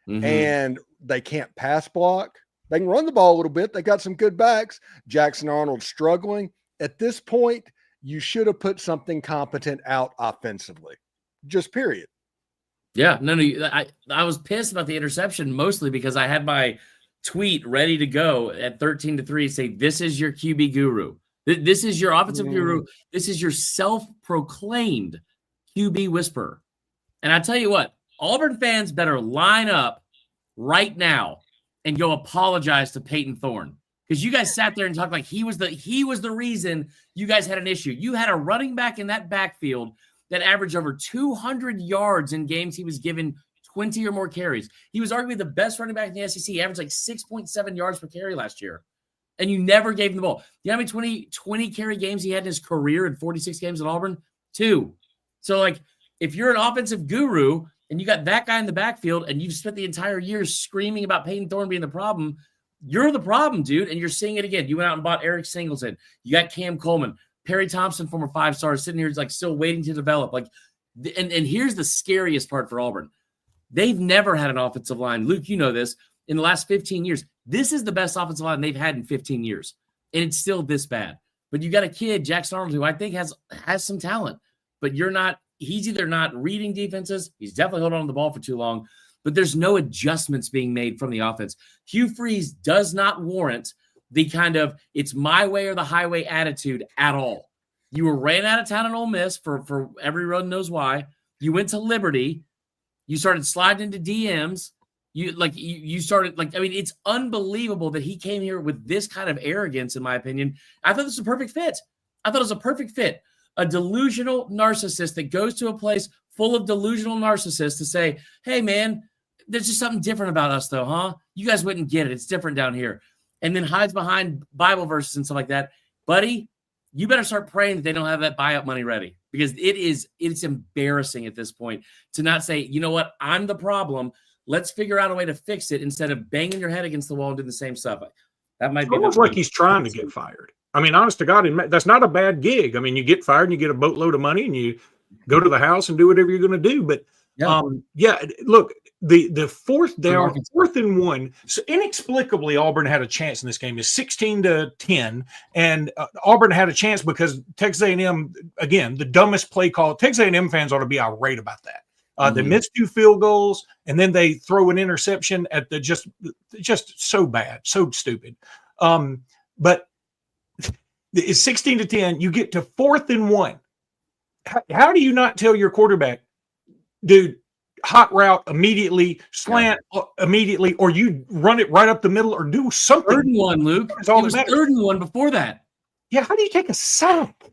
and they can't pass block. They can run the ball a little bit. They got some good backs. Jackson Arnold struggling. At this point, you should have put something competent out offensively. Just period. Yeah, no, I was pissed about the interception mostly because I had my tweet ready to go at 13-3 say, this is your QB guru. This is your offensive guru. This is your self-proclaimed QB whisperer. And I tell you what, Auburn fans better line up right now and go apologize to Peyton Thorne because you guys sat there and talked like he was the reason you guys had an issue. You had a running back in that backfield that averaged over 200 yards in games he was given 20 or more carries. He was arguably the best running back in the SEC. He averaged like 6.7 yards per carry last year. And you never gave him the ball. You know how many 20 carry games he had in his career in 46 games at Auburn? 2. So, like, if you're an offensive guru and you got that guy in the backfield and you've spent the entire year screaming about Peyton Thorne being the problem, you're the problem, dude. And you're seeing it again. You went out and bought Eric Singleton. You got Cam Coleman. Perry Thompson, former 5-star, sitting here like still waiting to develop. Like, and here's the scariest part for Auburn. They've never had an offensive line. Luke, you know this. In the last 15 years, this is the best offensive line they've had in 15 years. And it's still this bad. But you got a kid, Jackson Arnold, who I think has some talent. But he's either not reading defenses. He's definitely holding on to the ball for too long. But there's no adjustments being made from the offense. Hugh Freeze does not warrant the kind of it's my way or the highway attitude at all. You were ran out of town in Ole Miss for everyone knows why. You went to Liberty. You started sliding into DMs. You started it's unbelievable that he came here with this kind of arrogance, in my opinion. I thought this was a perfect fit. A delusional narcissist that goes to a place full of delusional narcissists to say, hey, man, there's just something different about us, though, huh? You guys wouldn't get it. It's different down here. And then hides behind Bible verses and stuff like that. Buddy, you better start praying that they don't have that buyout money ready, because it's embarrassing at this point to not say, you know what, I'm the problem. Let's figure out a way to fix it instead of banging your head against the wall and doing the same stuff. That might be almost like he's trying to get fired. I mean, honest to God, that's not a bad gig. I mean, you get fired and you get a boatload of money and you go to the house and do whatever you're going to do. But look, the fourth down, 4th and 1. So inexplicably, Auburn had a chance in this game. It's 16-10, and Auburn had a chance because Texas A&M, again, the dumbest play call. Texas A&M fans ought to be irate about that. They missed 2 field goals, and then they throw an interception at the just so bad, so stupid. But it's 16-10. You get to 4th and 1. How do you not tell your quarterback, dude, hot route immediately, slant immediately, or you run it right up the middle, or do something? 3rd and 1, Luke. It was 3rd and 1 before that. Yeah, how do you take a sack?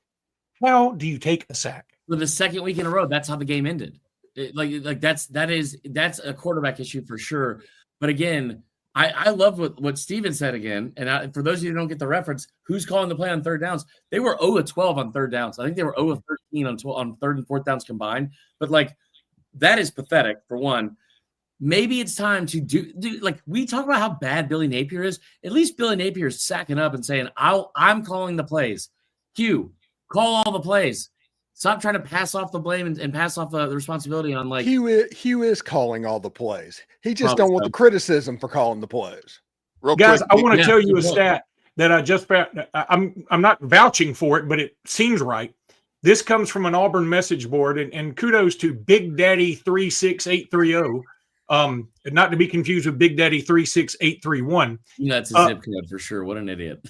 How do you take a sack? For the second week in a row, that's how the game ended. That's a quarterback issue for sure. But again, I love what Steven said again. And for those of you who don't get the reference, who's calling the play on 3rd downs? They were 0-12 on 3rd downs. I think they were 0-13 on 3rd and 4th downs combined. But that is pathetic, for one. Maybe it's time to do we talk about how bad Billy Napier is. At least Billy Napier is sacking up and saying, I'm calling the plays. Hugh, call all the plays. Stop trying to pass off the blame and pass off the responsibility on Hugh is calling all the plays. He just don't want the criticism for calling the plays. Guys, I want to tell you a stat that I just found. I'm not vouching for it, but it seems right. This comes from an Auburn message board, and kudos to Big Daddy 36830. Not to be confused with Big Daddy 36831. That's a zip code for sure. What an idiot.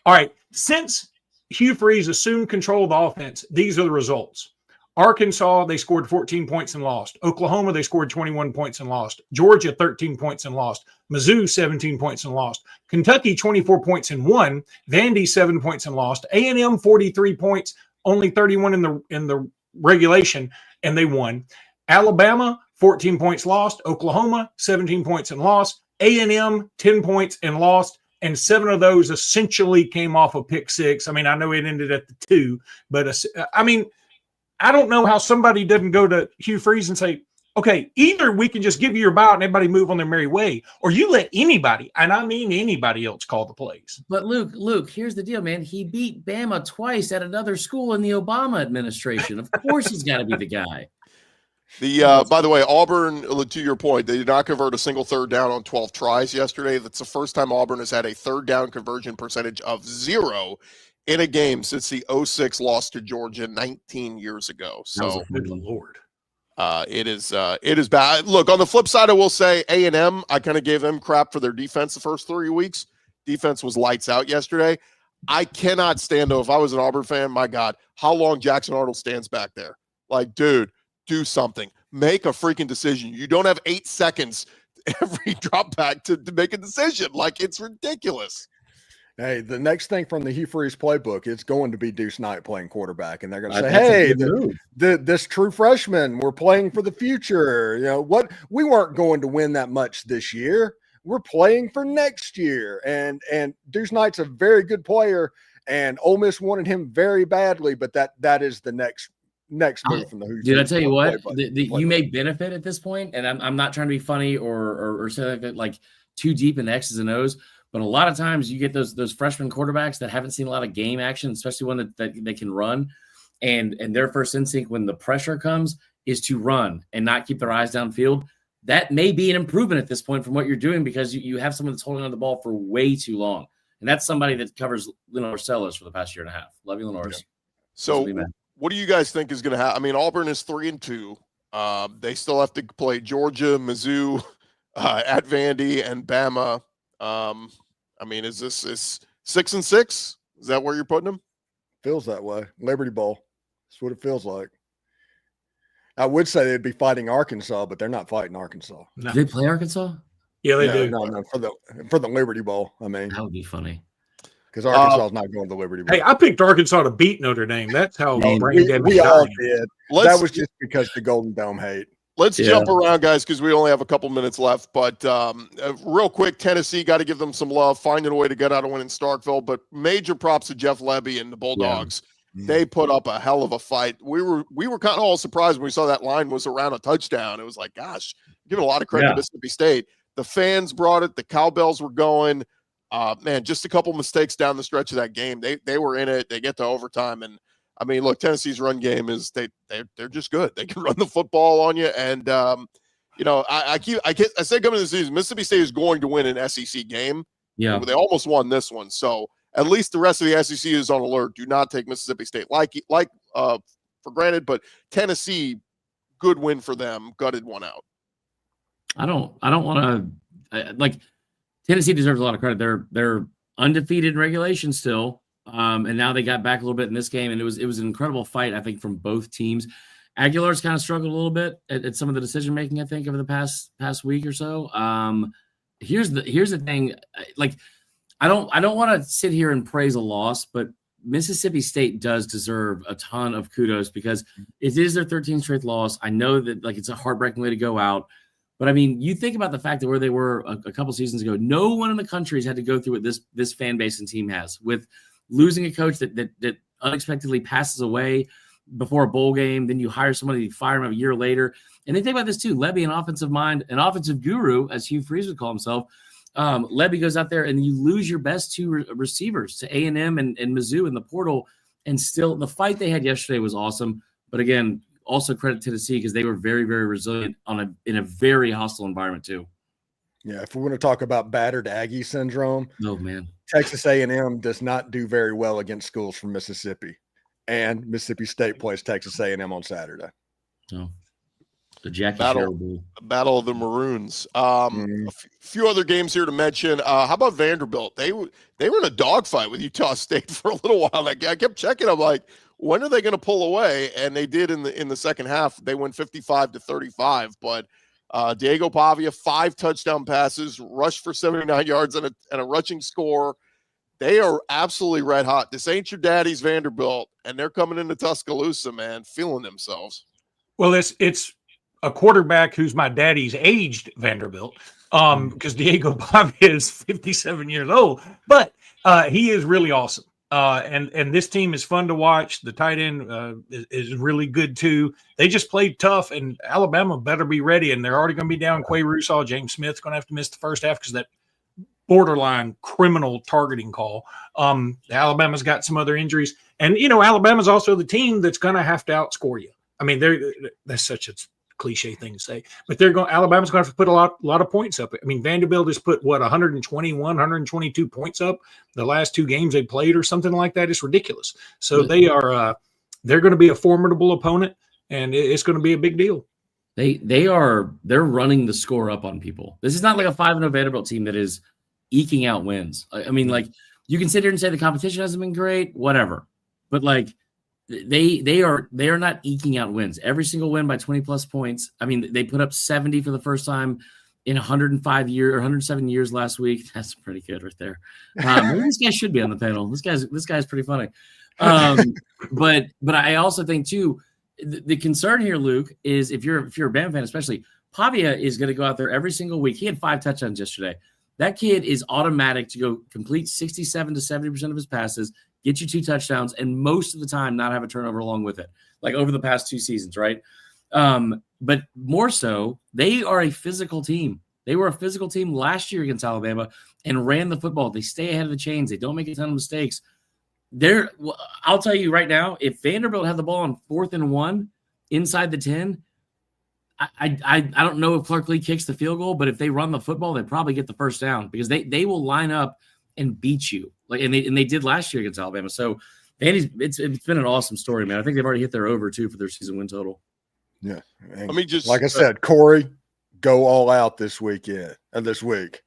All right. Since Hugh Freeze assumed control of the offense, these are the results. Arkansas, they scored 14 points and lost. Oklahoma, they scored 21 points and lost. Georgia, 13 points and lost. Mizzou, 17 points and lost. Kentucky, 24 points and won. Vandy, 7 points and lost. A&M, 43 points, only 31 in the regulation, and they won. Alabama, 14 points lost. Oklahoma, 17 points and lost. A&M, 10 points and lost. And 7 of those essentially came off a pick six. I mean, I know it ended at the 2, but I don't know how somebody doesn't go to Hugh Freeze and say, okay, either we can just give you your buyout and everybody move on their merry way, or you let anybody, and I mean anybody else, call the plays. But Luke, here's the deal, man. He beat Bama twice at another school in the Obama administration. Of course he's got to be the guy. By the way, Auburn, to your point, they did not convert a single 3rd down on 12 tries yesterday. That's the first time Auburn has had a 3rd down conversion percentage of 0 in a game since the 06 loss to Georgia 19 years ago. So, good Lord. It is bad. Look, on the flip side, I will say A&M, I kind of gave them crap for their defense the first 3 weeks. Defense was lights out yesterday. I cannot stand, though, if I was an Auburn fan, my God, how long Jackson Arnold stands back there. Dude, do something. Make a freaking decision. You don't have 8 seconds every drop back to make a decision. It's ridiculous. Hey, the next thing from the Hugh Freeze playbook, it's going to be Deuce Knight playing quarterback, and they're going to say, "Hey, this true freshman, we're playing for the future. What? We weren't going to win that much this year. We're playing for next year." And Deuce Knight's a very good player, and Ole Miss wanted him very badly, but that is the next move from the Hoosiers. Dude, I tell you what, you may benefit at this point, and I'm not trying to be funny or say that too deep in the X's and O's. But a lot of times you get those freshman quarterbacks that haven't seen a lot of game action, especially one that they can run. And their first instinct when the pressure comes is to run and not keep their eyes downfield. That may be an improvement at this point from what you're doing, because you have someone that's holding on the ball for way too long. And that's somebody that covers Lenore Sellers for the past year and a half. Love you, Lenore. Yeah. So what do you guys think is going to happen? I mean, Auburn is 3-2. They still have to play Georgia, Mizzou, at Vandy, and Bama. I mean, is 6-6? Is that where you're putting them? Feels that way. Liberty Bowl. That's what it feels like. I would say they'd be fighting Arkansas, but they're not fighting Arkansas. No. Do they play Arkansas? Yeah, they do. No, for the Liberty Bowl. I mean, that would be funny because Arkansas is not going to the Liberty Bowl. Hey, I picked Arkansas to beat Notre Dame. That's how we all did. That was just because the Golden Dome hate. Let's jump around, guys, because we only have a couple minutes left. But real quick, Tennessee, got to give them some love, finding a way to get out a win in Starkville. But major props to Jeff Lebby and the Bulldogs. Yeah. They put up a hell of a fight. We were kind of all surprised when we saw that line was around a touchdown. It was like, gosh, giving a lot of credit to Mississippi State. The fans brought it. The cowbells were going. Man, just a couple mistakes down the stretch of that game. They were in it. They get to overtime, and I mean, look, Tennessee's run game is they're just good. They can run the football on you, and you know, I say coming into the season, Mississippi State is going to win an SEC game. Yeah, they almost won this one, so at least the rest of the SEC is on alert. Do not take Mississippi State for granted, but Tennessee, good win for them. Gutted one out. I don't want to like Tennessee deserves a lot of credit. They're undefeated in regulation still. And now they got back a little bit in this game, and it was an incredible fight, I think, from both teams. Aguilar's kind of struggled a little bit at some of the decision making, I think, over the past week or so. Here's the thing, like I don't want to sit here and praise a loss, but Mississippi State does deserve a ton of kudos because it is their 13th straight loss. I know that like it's a heartbreaking way to go out. But I mean, you think about the fact that where they were a couple seasons ago, no one in the country has had to go through what this fan base and team has with losing a coach that unexpectedly passes away before a bowl game. Then you hire somebody, you fire him a year later. And they think about this too. Lebby, an offensive mind, an offensive guru, as Hugh Freeze would call himself. Lebby goes out there and you lose your best two receivers to A&M and Mizzou in the portal. And still, the fight they had yesterday was awesome. But again, also credit Tennessee because they were very, very resilient in a very hostile environment too. Yeah, if we want to talk about battered Aggie syndrome, oh man, Texas A&M does not do very well against schools from Mississippi, and Mississippi State plays Texas A&M on Saturday. Oh, the Jackie Battle of the Maroons. A few other games here to mention. How about Vanderbilt? They were in a dogfight with Utah State for a little while. I kept checking. I'm like, when are they going to pull away? And they did in the second half. They went 55-35. But Diego Pavia, 5 touchdown passes, rushed for 79 yards and a rushing score. They are absolutely red hot. This ain't your daddy's Vanderbilt, and they're coming into Tuscaloosa, man, feeling themselves. Well, it's a quarterback who's my daddy's aged Vanderbilt, because Diego Pavia is 57 years old, but he is really awesome. And this team is fun to watch. The tight end is really good too. They just played tough, and Alabama better be ready. And they're already going to be down Quay Russaw. James Smith's going to have to miss the first half because that borderline criminal targeting call. Alabama's got some other injuries, and Alabama's also the team that's going to have to outscore you. I mean, that's such a cliche thing to say, but Alabama's going to have to put a lot of points up. I mean, Vanderbilt has put 121, 122 points up the last 2 games they played or something like that. It's ridiculous. So they're going to be a formidable opponent, and it's going to be a big deal. They're running the score up on people. This is not like a 5-0 Vanderbilt team that is eking out wins. I mean, like you can sit here and say the competition hasn't been great, whatever, but like they are not eking out wins. Every single win by 20 plus points. I mean, they put up 70 for the first time in 105 years or 107 years last week. That's pretty good right there. Maybe this guy should be on the panel. This guy's pretty funny. But I also think too, the concern here, Luke, is if you're a Bama fan, especially Pavia is going to go out there every single week. He had 5 touchdowns yesterday. That kid is automatic to go complete 67 to 70% of his passes, get you 2 touchdowns, and most of the time not have a turnover along with it, like over the past 2 seasons, right? But more so, they are a physical team. They were a physical team last year against Alabama and ran the football. They stay ahead of the chains. They don't make a ton of mistakes. I'll tell you right now, if Vanderbilt had the ball on 4th and 1 inside the 10, I don't know if Clark Lee kicks the field goal, but if they run the football, they probably get the first down because they will line up and beat you and they did last year against Alabama. So it's been an awesome story, man. I think they've already hit their over too for their season win total. Yeah, let me just like I said, Corey, go all out this weekend and this week.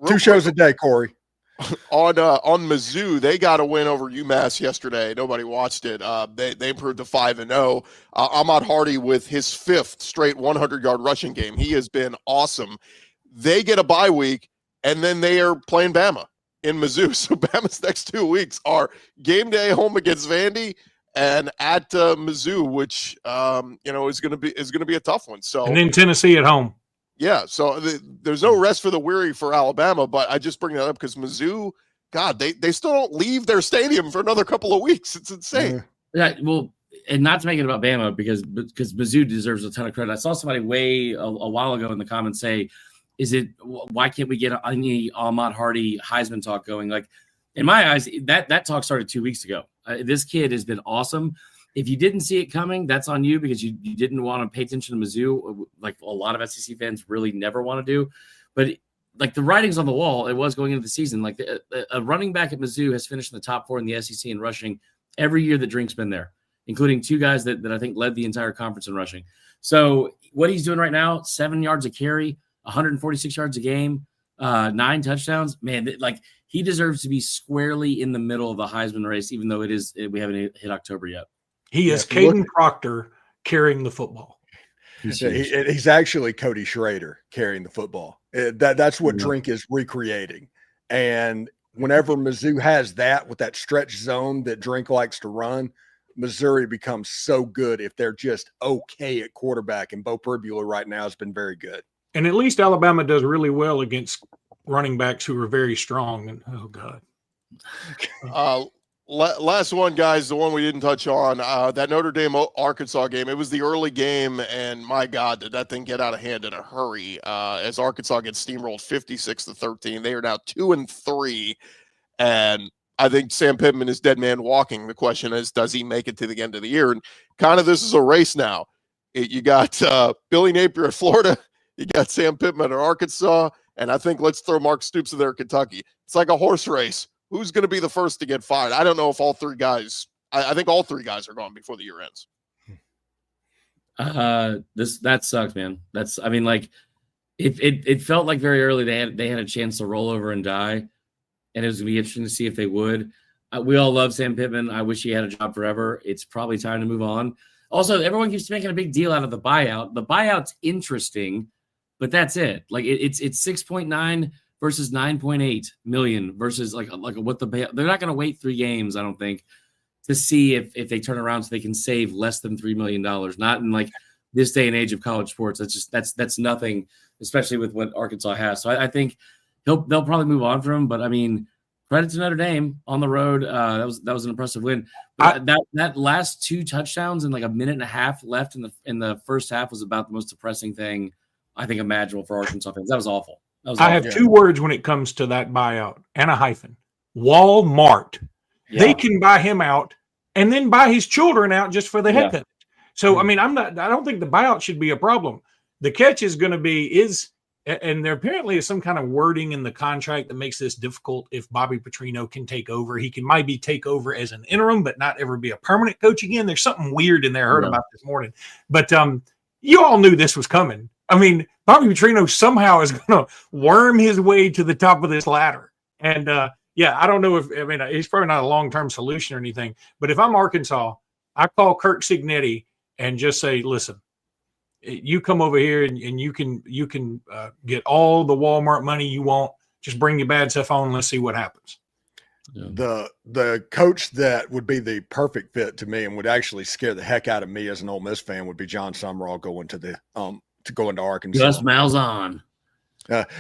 2 shows a day, Corey. On Mizzou, they got a win over UMass yesterday. Nobody watched it. They improved to 5-0. Ahmad Hardy with his 5th straight 100-yard rushing game. He has been awesome. They get a bye week, and then they are playing Bama in Mizzou. So Bama's next 2 weeks are game day home against Vandy and at Mizzou, which is going to be a tough one. So and then Tennessee at home. Yeah, so there's no rest for the weary for Alabama, but I just bring that up because Mizzou, God, they still don't leave their stadium for another couple of weeks. It's insane. Yeah, well, and not to make it about Bama because Mizzou deserves a ton of credit. I saw somebody a while ago in the comments say, why can't we get any Ahmad Hardy Heisman talk going? Like, in my eyes, that talk started 2 weeks ago. This kid has been awesome. If you didn't see it coming, that's on you because you didn't want to pay attention to Mizzou, like a lot of SEC fans really never want to do. But like the writing's on the wall, it was going into the season. Like a running back at Mizzou has finished in the top 4 in the SEC in rushing every year that Drink's been there, including 2 guys that I think led the entire conference in rushing. So what he's doing right now, 7 yards a carry, 146 yards a game, 9 touchdowns. Man, like he deserves to be squarely in the middle of the Heisman race, even though we haven't hit October yet. He is Caden Proctor carrying the football. He's actually Cody Schrader carrying the football. That's what Drink is recreating. And whenever Mizzou has that with that stretch zone that Drink likes to run, Missouri becomes so good if they're just okay at quarterback. And Bo Perbula right now has been very good. And at least Alabama does really well against running backs who are very strong. And oh God. Last one, guys, the one we didn't touch on, that Notre Dame Arkansas game. It was the early game, and my God, did that thing get out of hand in a hurry as Arkansas gets steamrolled 56-13. They are now 2-3, and I think Sam Pittman is dead man walking. The question is, does he make it to the end of the year? And kind of this is a race now. You got Billy Napier at Florida, you got Sam Pittman at Arkansas, and I think let's throw Mark Stoops in there at Kentucky. It's like a horse race. Who's going to be the first to get fired? I don't know if all 3 guys – I think all 3 guys are gone before the year ends. That sucks, man. It felt like very early they had a chance to roll over and die, and it was going to be interesting to see if they would. We all love Sam Pittman. I wish he had a job forever. It's probably time to move on. Also, everyone keeps making a big deal out of the buyout. The buyout's interesting, but that's it. Like it's 6.9 – versus 9.8 million versus like what they're not going to wait 3 games, I don't think, to see if they turn around so they can save less than $3 million. Not in like this day and age of college sports. That's nothing, especially with what Arkansas has. So I think they'll probably move on from him. But I mean, credit to Notre Dame on the road. That was an impressive win. But that last 2 touchdowns and like a minute and a half left in the first half was about the most depressing thing I think imaginable for Arkansas fans. That was awful. I have 2 words when it comes to that buyout and a hyphen. Walmart. Yeah. They can buy him out and then buy his children out just for the heck of it. So, I mean, I don't think the buyout should be a problem. The catch is going to be and there apparently is some kind of wording in the contract that makes this difficult. If Bobby Petrino can take over, he can maybe take over as an interim, but not ever be a permanent coach again. There's something weird in there I heard about this morning. But you all knew this was coming. I mean, Bobby Petrino somehow is going to worm his way to the top of this ladder. And, I don't know he's probably not a long-term solution or anything. But if I'm Arkansas, I call Kirk Cignetti and just say, listen, you come over here and you can get all the Walmart money you want. Just bring your bad stuff on and let's see what happens. Yeah. The coach that would be the perfect fit to me and would actually scare the heck out of me as an Ole Miss fan would be John Sumrall going to into Arkansas. Gus Malzahn.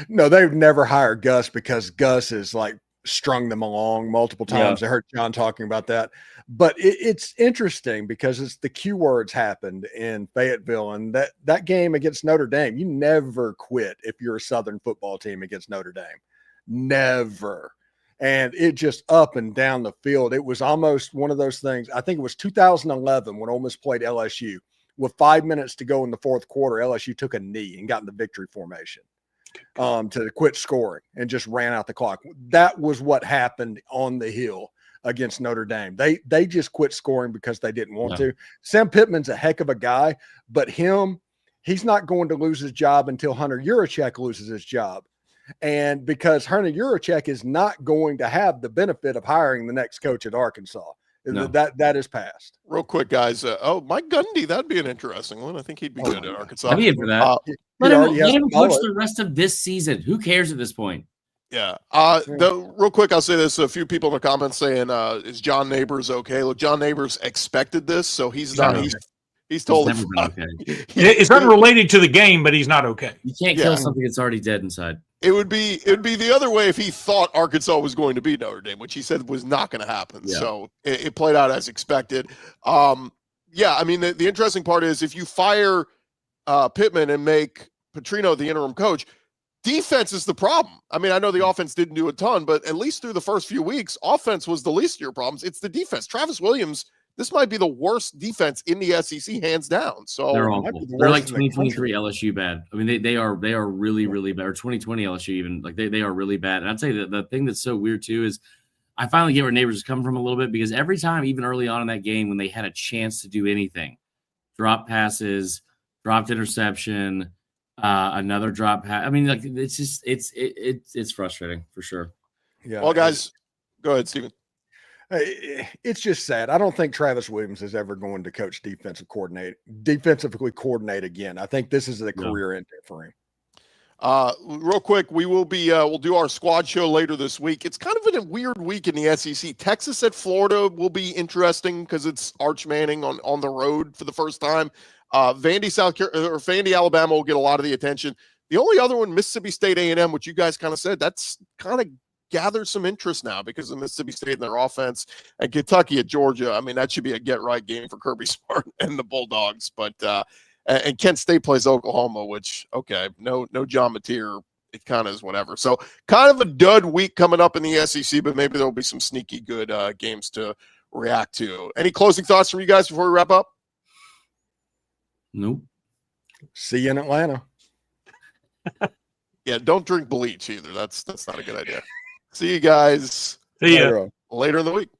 No, they've never hired Gus because Gus has like strung them along multiple times. I heard John talking about that. But it's interesting because the Q words happened in Fayetteville, and that game against Notre Dame, you never quit if you're a Southern football team against Notre Dame. Never. And it just up and down the field. It was almost one of those things. I think it was 2011 when Ole Miss played LSU. With 5 minutes to go in the fourth quarter, LSU took a knee and got in the victory formation to quit scoring and just ran out the clock. That was what happened on the Hill against Notre Dame. They just quit scoring because they didn't want to. Sam Pittman's a heck of a guy, but he's not going to lose his job until Hunter Yurachek loses his job. And because Hernan Yurachek is not going to have the benefit of hiring the next coach at Arkansas. No. That is passed. Real quick, guys. Mike Gundy, that'd be an interesting one. I think he'd be good at Arkansas. I'd be in for that. Let him coach the rest of this season. Who cares at this point? Yeah. Real quick, I'll say this. A few people in the comments saying, is John Neighbors okay? Look, John Neighbors expected this, so he's not. He's totally fine. Okay. It's unrelated to the game, but he's not okay. You can't kill something that's already dead inside. It would be the other way if he thought Arkansas was going to beat Notre Dame, which he said was not going to happen. Yeah. So it played out as expected. I mean, the interesting part is if you fire Pittman and make Petrino the interim coach, defense is the problem. I mean, I know the offense didn't do a ton, but at least through the first few weeks, offense was the least of your problems. It's the defense. Travis Williams, this might be the worst defense in the SEC, hands down. So they're awful. They're like 2023 LSU bad. I mean, they are really, really bad. Or 2020 LSU even. Like they are really bad. And I'd say that the thing that's so weird too is I finally get where Neighbors is coming from a little bit, because every time, even early on in that game, when they had a chance to do anything, drop passes, dropped interception, another drop pass. I mean, like it's just it's frustrating for sure. Yeah. Well, guys, go ahead, Steven. It's just sad. I don't think Travis Williams is ever going to coach defensively coordinate again. I think this is a career ender for him. Real quick, we will be we'll do our squad show later this week. It's kind of a weird week in the SEC. Texas at Florida will be interesting because it's Arch Manning on the road for the first time. Vandy, Alabama will get a lot of the attention. The only other one, Mississippi State A&M, which you guys kind of said, that's kind of gathered some interest now because of Mississippi State and their offense, and Kentucky at Georgia. I mean, that should be a get-right game for Kirby Smart and the Bulldogs. But and Kent State plays Oklahoma, which, okay, no John Mateer. It kind of is whatever. So kind of a dud week coming up in the SEC, but maybe there'll be some sneaky good games to react to. Any closing thoughts from you guys before we wrap up? Nope. See you in Atlanta. Yeah, don't drink bleach either. That's not a good idea. See you guys See ya. later in the week.